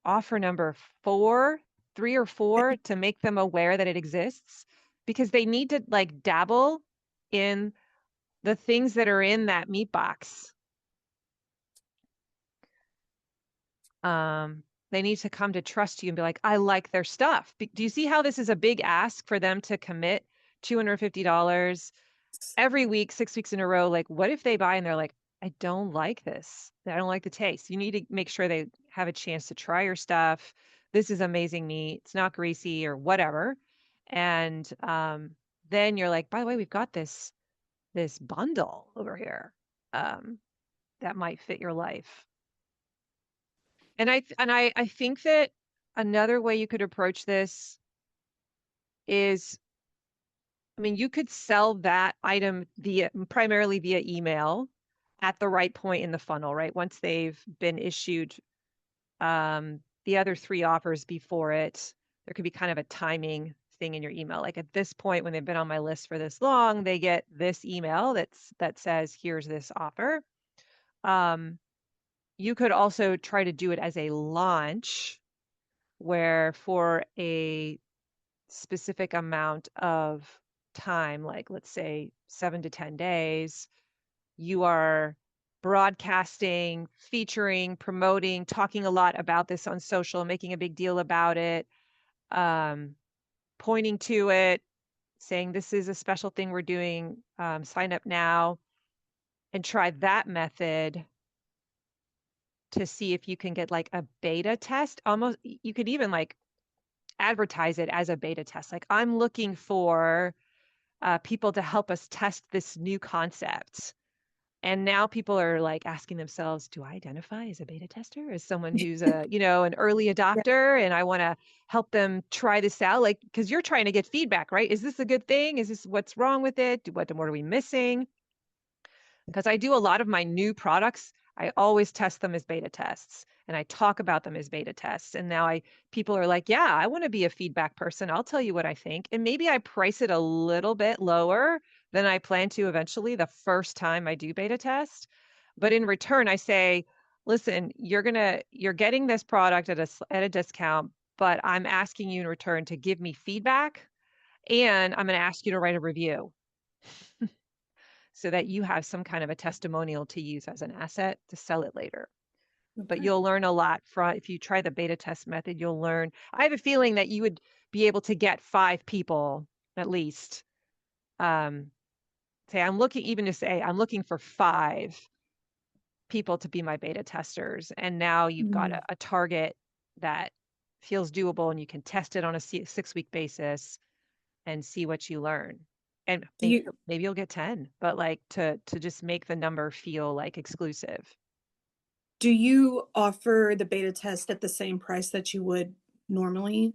offer number 3 or 4, to make them aware that it exists, because they need to like dabble in the things that are in that meat box. They need to come to trust you and be like, I like their stuff. Do you see how this is a big ask for them to commit $250 every week, 6 weeks in a row? Like, what if they buy and they're like, I don't like this. I don't like the taste. You need to make sure they have a chance to try your stuff. This is amazing meat. It's not greasy or whatever. And then you're like, by the way, we've got this bundle over here, um, that might fit your life. And I think that another way you could approach this is, I mean, you could sell that item primarily via email at the right point in the funnel, right? Once they've been issued the other 3 offers before it, there could be kind of a timing thing in your email. Like at this point, when they've been on my list for this long, they get this email that says, here's this offer. You could also try to do it as a launch, where for a specific amount of time, like let's say 7 to 10 days, you are broadcasting, featuring, promoting, talking a lot about this on social, making a big deal about it, um, pointing to it, saying this is a special thing we're doing, sign up now, and try that method to see if you can get like a beta test. Almost, you could even like advertise it as a beta test. Like, I'm looking for people to help us test this new concept. And now people are like asking themselves, do I identify as a beta tester, as someone who's an early Yeah. adopter, and I want to help them try this out? Like, because you're trying to get feedback, right? Is this a good thing? Is this what's wrong with it? What are we missing? Because I do a lot of my new products, I always test them as beta tests, and I talk about them as beta tests. And now people are like, yeah, I want to be a feedback person. I'll tell you what I think. And maybe I price it a little bit lower than I plan to eventually the first time I do beta test. But in return, I say, listen, you're getting this product at a discount, but I'm asking you in return to give me feedback, and I'm going to ask you to write a review so that you have some kind of a testimonial to use as an asset to sell it later. But Okay. you'll learn a lot if you try the beta test method. You'll learn. I have a feeling that you would be able to get 5 people at least. Um, say I'm looking for 5 people to be my beta testers. And now you've got Mm. a target that feels doable, and you can test it on a 6-week basis and see what you learn. And Do you maybe you'll get 10, but like to just make the number feel like exclusive. do you offer the beta test at the same price that you would normally?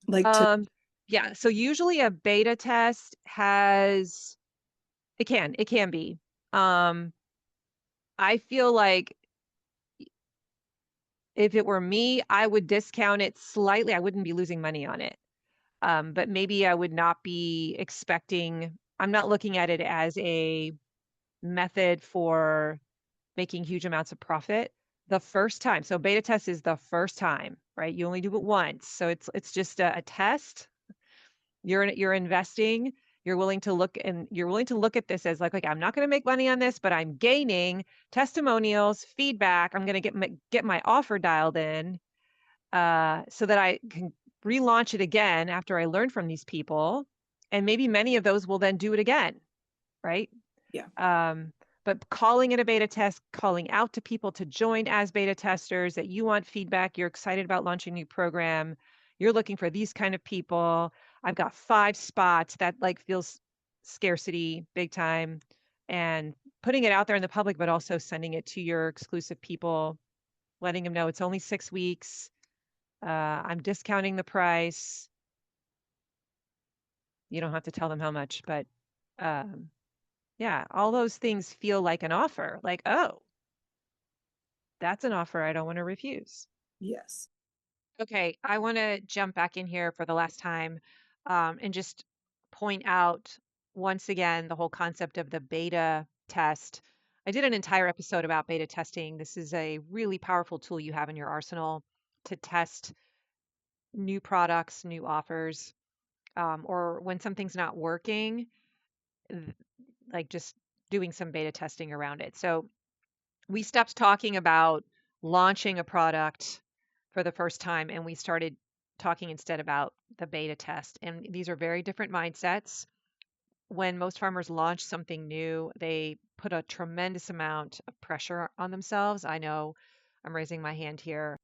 Like to Yeah, so usually a beta test has It can be. Um, I feel like if it were me, I would discount it slightly. I wouldn't be losing money on it. But maybe I would not be expecting, I'm not looking at it as a method for making huge amounts of profit the first time. So beta test is the first time, right? You only do it once. So it's just a test. You're investing. You're willing to look at this as like I'm not going to make money on this, but I'm gaining testimonials, feedback. I'm going to get my offer dialed in so that I can relaunch it again after I learn from these people. And maybe many of those will then do it again, right? Yeah. Um, but calling it a beta test, calling out to people to join as beta testers, that you want feedback, you're excited about launching a new program, you're looking for these kind of people. I've got 5 spots that like feels scarcity big time, and putting it out there in the public, but also sending it to your exclusive people, letting them know it's only 6 weeks. I'm discounting the price. You don't have to tell them how much, but um, yeah, all those things feel like an offer. Like, oh, that's an offer I don't want to refuse. Yes. Okay, I want to jump back in here for the last time and just point out once again the whole concept of the beta test. I did an entire episode about beta testing. This is a really powerful tool you have in your arsenal to test new products, new offers, or when something's not working, th- like just doing some beta testing around it. So we stopped talking about launching a product for the first time and we started talking instead about the beta test. And these are very different mindsets. When most farmers launch something new, they put a tremendous amount of pressure on themselves. I know I'm raising my hand here.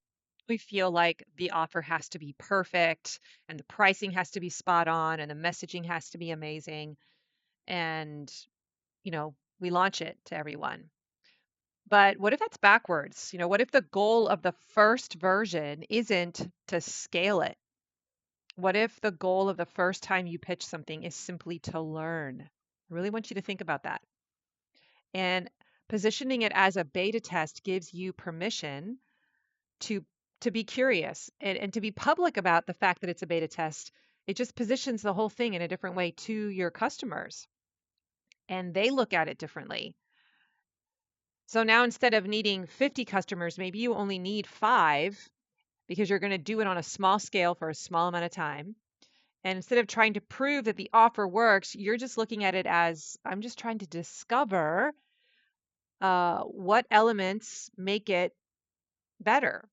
We feel like the offer has to be perfect and the pricing has to be spot on and the messaging has to be amazing. And, we launch it to everyone. But what if that's backwards? What if the goal of the first version isn't to scale it? What if the goal of the first time you pitch something is simply to learn? I really want you to think about that. And positioning it as a beta test gives you permission to to be curious and to be public about the fact that it's a beta test. It just positions the whole thing in a different way to your customers, and they look at it differently. So now instead of needing 50 customers, maybe you only need 5 because you're going to do it on a small scale for a small amount of time. And instead of trying to prove that the offer works, you're just looking at it as I'm just trying to discover what elements make it better.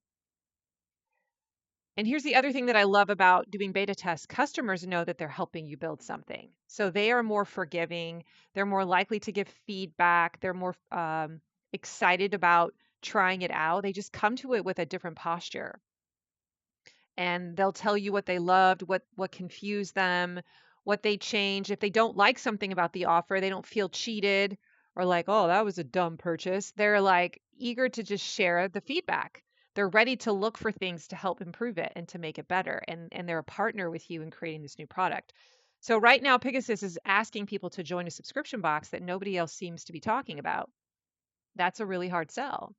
And here's the other thing that I love about doing beta tests. Customers know that they're helping you build something. So they are more forgiving. They're more likely to give feedback. They're more excited about trying it out. They just come to it with a different posture. And they'll tell you what they loved, what confused them, what they changed. If they don't like something about the offer, they don't feel cheated or like, oh, that was a dumb purchase. They're like eager to just share the feedback. They're ready to look for things to help improve it and to make it better. And they're a partner with you in creating this new product. So right now, Pigasus is asking people to join a subscription box that nobody else seems to be talking about. That's a really hard sell.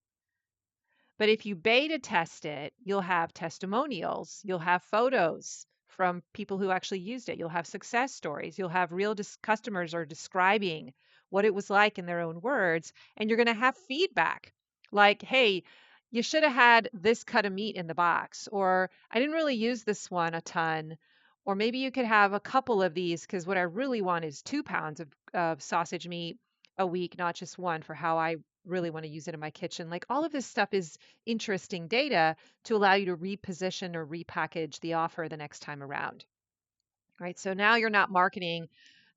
But if you beta test it, you'll have testimonials, you'll have photos from people who actually used it, you'll have success stories, you'll have real customers are describing what it was like in their own words, and you're going to have feedback like, hey, you should have had this cut of meat in the box, or I didn't really use this one a ton. Or maybe you could have a couple of these because what I really want is 2 pounds of sausage meat a week, not just one, for how I really want to use it in my kitchen. Like all of this stuff is interesting data to allow you to reposition or repackage the offer the next time around. Right. So now you're not marketing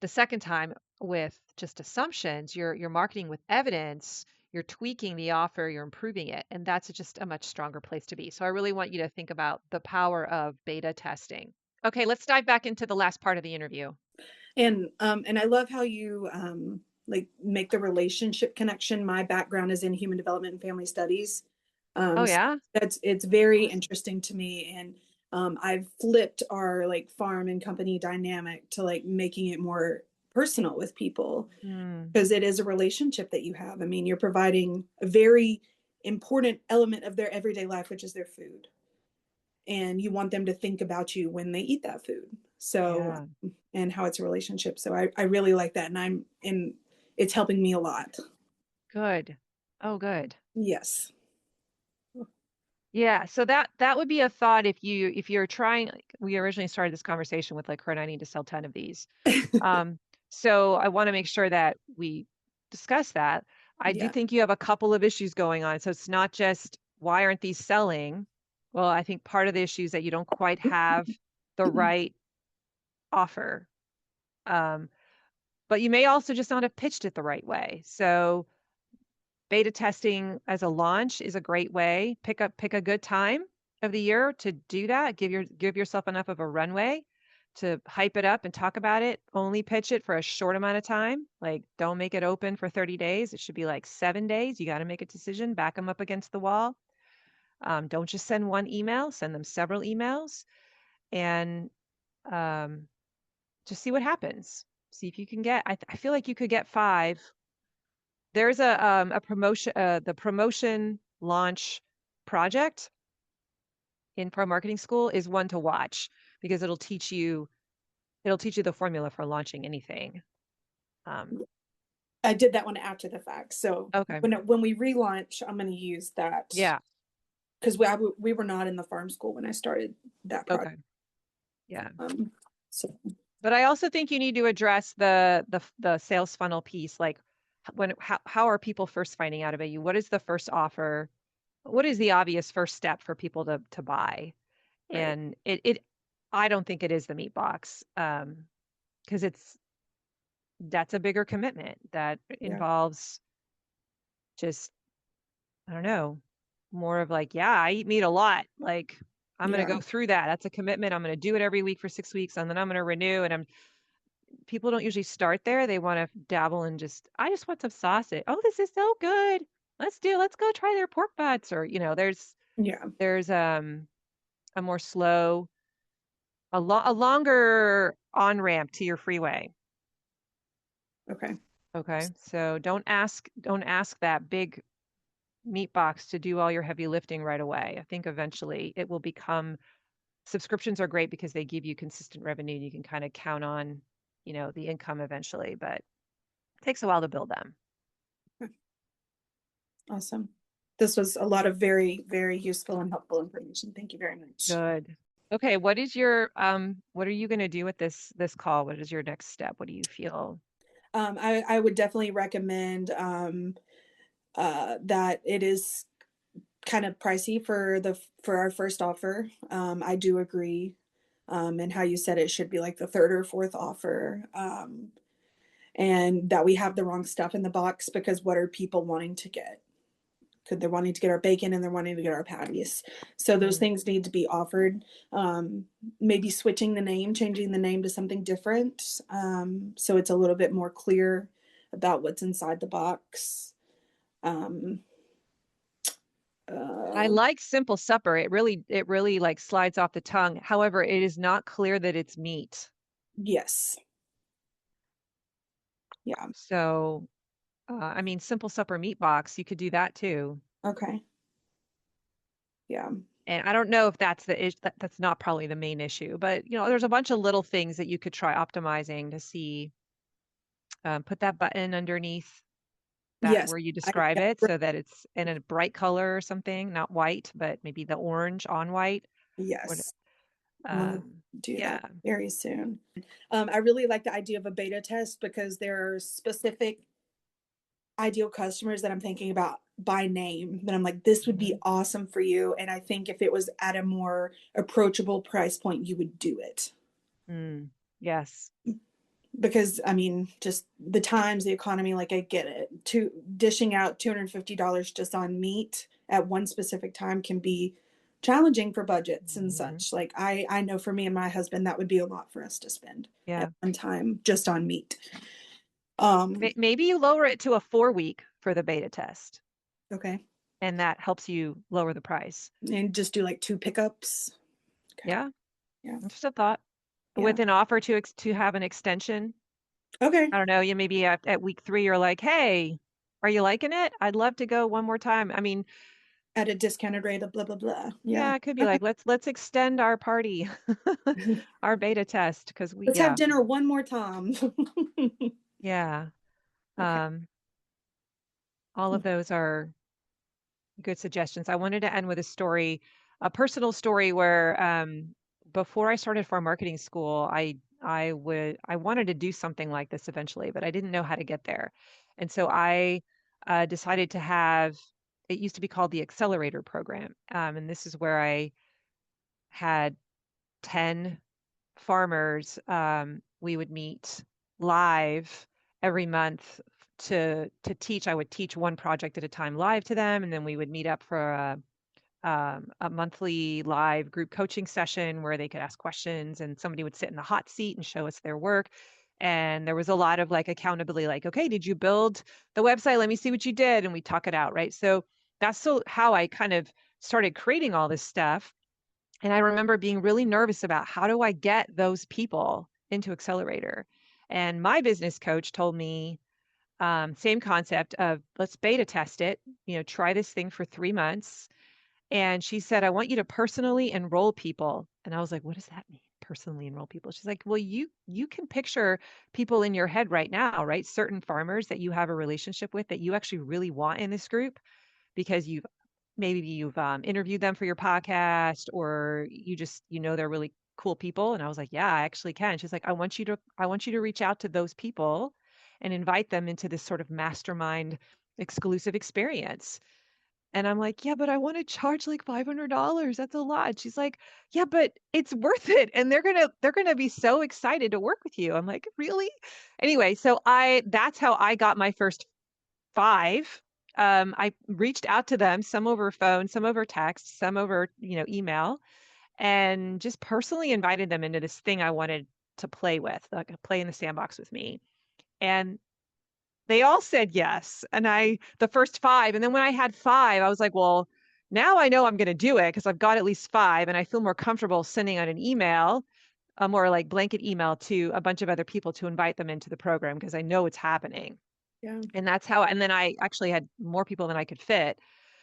the second time with just assumptions. You're marketing with evidence. You're tweaking the offer, you're improving it. And that's just a much stronger place to be. So I really want you to think about the power of beta testing. Okay, let's dive back into the last part of the interview. And I love how you like make the relationship connection. My background is in human development and family studies. Oh, So yeah? it's very Awesome. interesting to me. And I've flipped our like farm and company dynamic to like making it more personal with people Mm, because it is a relationship that you have. I mean, you're providing a very important element of their everyday life, which is their food. And you want them to think about you when they eat that food. So, yeah, and how it's a relationship. So I really like that. And it's helping me a lot. good. Oh, good. Yes. Yeah, so that would be a thought if you're trying. Like, we originally started this conversation with like, Kurt, I need to sell 10 of these. Um, so I want to make sure that we discuss that. I do Yeah. think you have a couple of issues going on. So it's not just why aren't these selling? Well, I think part of the issue is that you don't quite have the right offer. Um, but you may also just not have pitched it the right way. So beta testing as a launch is a great way. Pick a good time of the year to do that. Give yourself enough of a runway to hype it up and talk about it. Only pitch it for a short amount of time. Like, don't make it open for 30 days. It should be like 7 days. You got to make a decision, back them up against the wall. Don't just send one email, send them several emails, and um, just see what happens. See if you can get, I feel like you could get five. There's a promotion, the promotion launch project in Pro Marketing School is one to watch because it'll teach you the formula for launching anything. Um, I did that one after the fact. So okay. when we relaunch, I'm going to use that Yeah. because we were not in the farm school when I started that project. Okay. Yeah. So But I also think you need to address the sales funnel piece. Like, how are people first finding out about you? What is the first offer? What is the obvious first step for people to buy? right. And it I don't think it is the meat box, because that's a bigger commitment that Yeah. involves just, I don't know, more of like, yeah, I eat meat a lot. Like, I'm gonna Yeah. go through that. That's a commitment. I'm gonna do it every week for 6 weeks, and then I'm gonna renew. And people don't usually start there. They want to dabble in I just want some sausage. Oh, this is so good. Let's go try their pork butts. Or, Yeah. there's a more slow, a longer on ramp to your freeway. Okay. Okay. So don't ask that big meat box to do all your heavy lifting right away. I think eventually it will become, subscriptions are great because they give you consistent revenue. You can kind of count on, the income eventually, but it takes a while to build them. Awesome. This was a lot of very, very useful and helpful information. Thank you very much. Good. Okay, what are you going to do with this call? What is your next step? What do you feel? I would definitely recommend that it is kind of pricey for our first offer. I do agree. And how you said it should be like the third or fourth offer. And that we have the wrong stuff in the box because what are people wanting to get? Because they're wanting to get our bacon and they're wanting to get our patties. So those Mm, things need to be offered. Maybe switching the name, changing the name to something different. So it's a little bit more clear about what's inside the box. Um, I uh, like simple supper. It really like slides off the tongue. However, it is not clear that it's meat. yes. Yeah. So, I mean, simple supper meat box, you could do that too. Okay. Yeah. And I don't know if that's not probably the main issue, but there's a bunch of little things that you could try optimizing to see. Put that button underneath that Yes. where you I, describe it so that it's in a bright color or something, not white, but maybe the orange on white. What, yes. I'll um, do yeah. that very soon. I really like the idea of a beta test because there are specific ideal customers that I'm thinking about by name that I'm like, this would be Mhm. awesome for you. And I think if it was at a more approachable price point, you would do it. Mm, yes. Because I mean, just the times, the economy, like I get it. To dishing out $250 just on meat at one specific time can be challenging for budgets and Mhm. such. Like I know for me and my husband, that would be a lot for us to spend at Yeah. one time just on meat. Um, Maybe you lower it to a 4 week for the beta test, okay. and that helps you lower the price. And just do like two pickups. Okay. Yeah. Yeah. Just a thought. Yeah. With an offer to have an extension. Okay. I don't know, you maybe at week 3 you're like, "Hey, are you liking it? I'd love to go one more time." I mean, At a discounted rate of blah blah blah. Yeah. yeah, it could be Okay. like, "Let's extend our party, our beta test," because we Let's have yeah, dinner one more time. yeah. Okay. Um, all of those are good suggestions. I wanted to end with a story, a personal story where before I started farm marketing school, I wanted to do something like this eventually, but I didn't know how to get there. And so I decided to have it used to be called the accelerator program. And this is where I had 10 farmers. We would meet live every month to teach. I would teach one project at a time live to them, and then we would meet up for a monthly live group coaching session where they could ask questions, and somebody would sit in the hot seat and show us their work. And there was a lot of like accountability, like, okay, did you build the website? Let me see what you did, and we talk it out, right? So that's how I kind of started creating all this stuff. And I remember being really nervous about how do I get those people into Accelerator. And my business coach told me, same concept of let's beta test it, try this thing for 3 months. And she said, I want you to personally enroll people. And I was like, what does that mean? Personally enroll people. She's like, well, you can picture people in your head right now, right? Certain farmers that you have a relationship with that you actually really want in this group because you've interviewed them for your podcast, or they're really cool people. And I was like, yeah, I actually can. She's like, I want you to reach out to those people and invite them into this sort of mastermind exclusive experience. And I'm like, yeah, but I want to charge like $500. That's a lot. She's like, yeah, but it's worth it. And they're gonna be so excited to work with you. I'm like, really? Anyway, so that's how I got my first 5. I reached out to them, some over phone, some over text, some over, email, and just personally invited them into this thing I wanted to play with, like play in the sandbox with me. And they all said yes. And the first 5, and then when I had 5, I was like, well, now I know I'm going to do it because I've got at least 5, and I feel more comfortable sending out an email, a more like blanket email to a bunch of other people to invite them into the program because I know it's happening. Yeah. And and then I actually had more people than I could fit.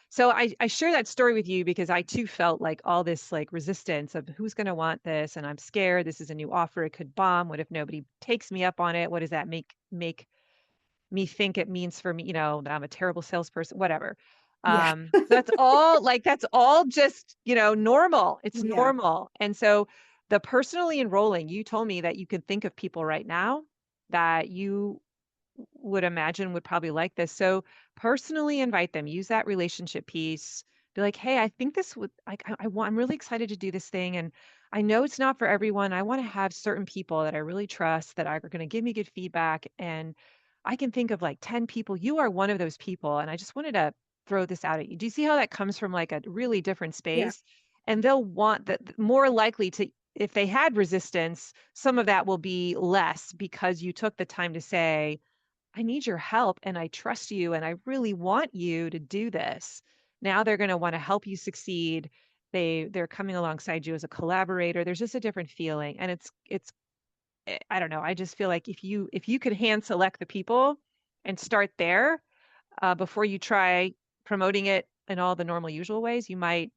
So I share that story with you because I too felt like all this like resistance of who's going to want this, and I'm scared. This is a new offer. It could bomb. What if nobody takes me up on it? What does that make me think it means for me, that I'm a terrible salesperson, whatever. Yeah. That's all just, normal. It's Yeah. normal. And so the personally enrolling, you told me that you could think of people right now that you would imagine would probably like this. So personally invite them, use that relationship piece. Be like, hey, I think this would I'm really excited to do this thing. And I know it's not for everyone. I want to have certain people that I really trust that are going to give me good feedback. And I can think of like 10 people. You are one of those people. And I just wanted to throw this out at you. Do you see how that comes from like a really different Yeah. space? And they'll want that more likely to, if they had resistance, some of that will be less because you took the time to say, I need your help and I trust you and I really want you to do this. Now they're going to want to help you succeed. They're coming alongside you as a collaborator. There's just a different feeling, and it's I don't know. I just feel like if you could hand select the people and start there before you try promoting it in all the normal usual ways, you might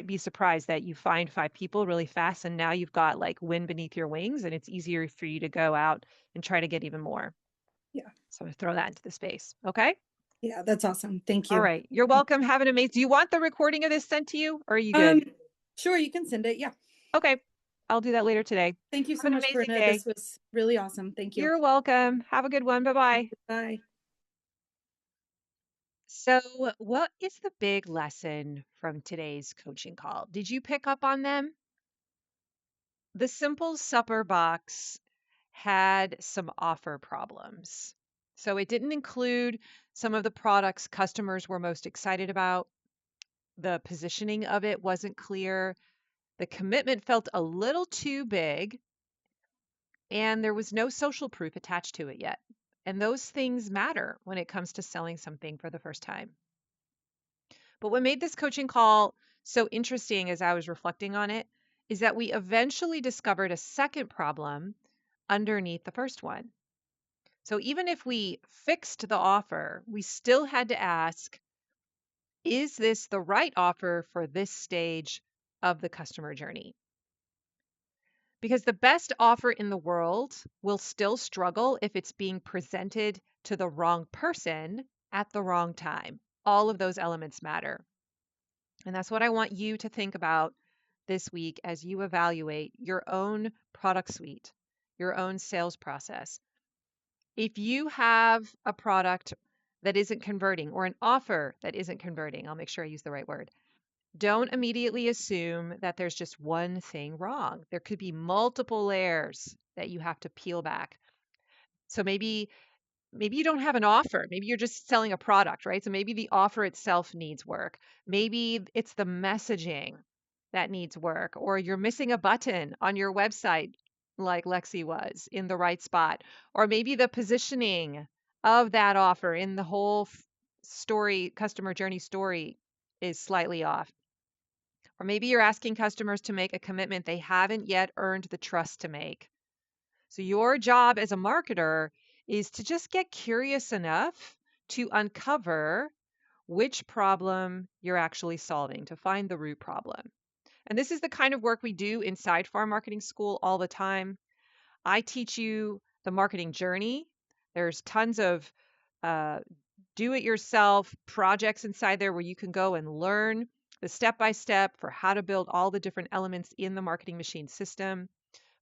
be surprised that you find 5 people really fast, and now you've got like wind beneath your wings, and it's easier for you to go out and try to get even more. Yeah. So throw that into the space. Okay. Yeah. That's awesome. Thank All you. right. You're welcome. Have an amazing. Do you want the recording of this sent to you or are you Um, good? sure, you can send it. Yeah. Okay. I'll do that later today. Thank you Have so an much, amazing Corinna. day. This was really awesome. Thank you. You're welcome. Have a good one. Bye bye. Bye. So, what is the big lesson from today's coaching call? Did you pick up on them? The simple supper box had some offer problems. So, it didn't include some of the products customers were most excited about. The positioning of it wasn't clear. The commitment felt a little too big, and there was no social proof attached to it yet. And those things matter when it comes to selling something for the first time. But what made this coaching call so interesting as I was reflecting on it is that we eventually discovered a second problem underneath the first one. So even if we fixed the offer, we still had to ask, is this the right offer for this stage of the customer journey? Because the best offer in the world will still struggle if it's being presented to the wrong person at the wrong time. All of those elements matter. And that's what I want you to think about this week as you evaluate your own product suite, your own sales process. If you have a product that isn't converting or an offer that isn't converting, I'll make sure I use the right word. Don't immediately assume that there's just one thing wrong. There could be multiple layers that you have to peel back. So maybe you don't have an offer. Maybe you're just selling a product, right? So maybe the offer itself needs work. Maybe it's the messaging that needs work, or you're missing a button on your website like Lexi was in the right spot, or maybe the positioning of that offer in the whole story, customer journey story is slightly off. Or maybe you're asking customers to make a commitment they haven't yet earned the trust to make. So your job as a marketer is to just get curious enough to uncover which problem you're actually solving, to find the root problem. And this is the kind of work we do inside Farm Marketing School all the time. I teach you the marketing journey. There's tons of do-it-yourself projects inside there where you can go and learn the step-by-step for how to build all the different elements in the marketing machine system.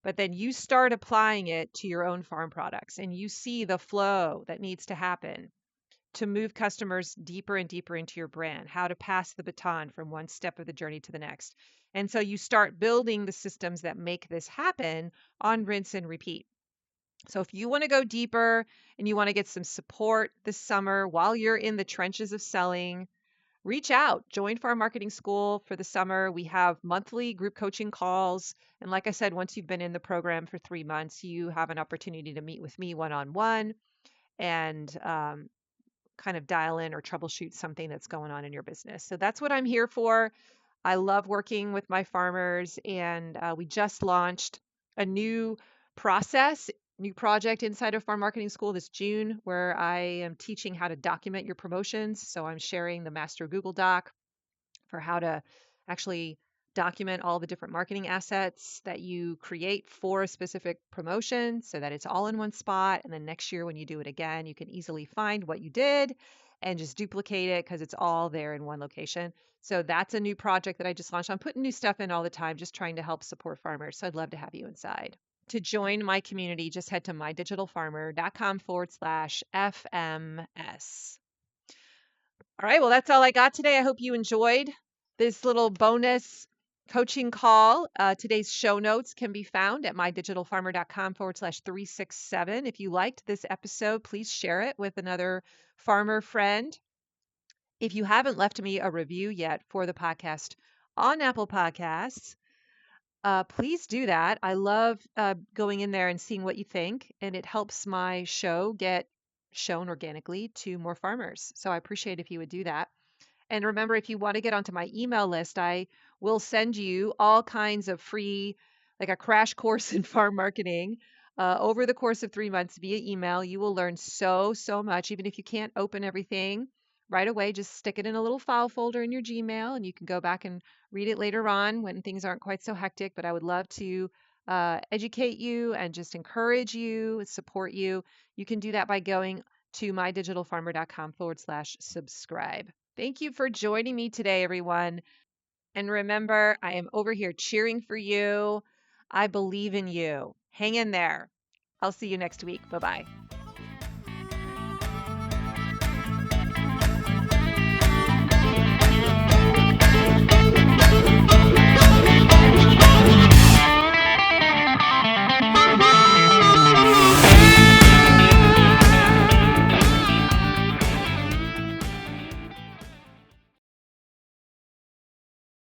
But then you start applying it to your own farm products and you see the flow that needs to happen to move customers deeper and deeper into your brand, how to pass the baton from one step of the journey to the next. And so you start building the systems that make this happen on rinse and repeat. So if you want to go deeper and you want to get some support this summer while you're in the trenches of selling, reach out, join Farm Marketing School for the summer. We have monthly group coaching calls. And like I said, once you've been in the program for 3 months, you have an opportunity to meet with me one-on-one and kind of dial in or troubleshoot something that's going on in your business. So that's what I'm here for. I love working with my farmers, and we just launched a new process, new project inside of Farm Marketing School this June, where I am teaching how to document your promotions. So I'm sharing the master Google Doc for how to actually document all the different marketing assets that you create for a specific promotion so that it's all in one spot. And then next year when you do it again, you can easily find what you did and just duplicate it because it's all there in one location. So that's a new project that I just launched. I'm putting new stuff in all the time, just trying to help support farmers. So I'd love to have you inside. To join my community, just head to mydigitalfarmer.com/FMS. All right, well, that's all I got today. I hope you enjoyed this little bonus coaching call. Today's show notes can be found at mydigitalfarmer.com/367. If you liked this episode, please share it with another farmer friend. If you haven't left me a review yet for the podcast on Apple Podcasts, please do that. I love going in there and seeing what you think, and it helps my show get shown organically to more farmers. So I appreciate if you would do that. And remember, if you want to get onto my email list, I will send you all kinds of free, like a crash course in farm marketing over the course of 3 months via email. You will learn so much, even if you can't open everything right away. Just stick it in a little file folder in your Gmail, and you can go back and read it later on when things aren't quite so hectic. But I would love to educate you and just encourage you, support you. You can do that by going to mydigitalfarmer.com/subscribe. Thank you for joining me today, everyone. And remember, I am over here cheering for you. I believe in you. Hang in there. I'll see you next week. Bye-bye.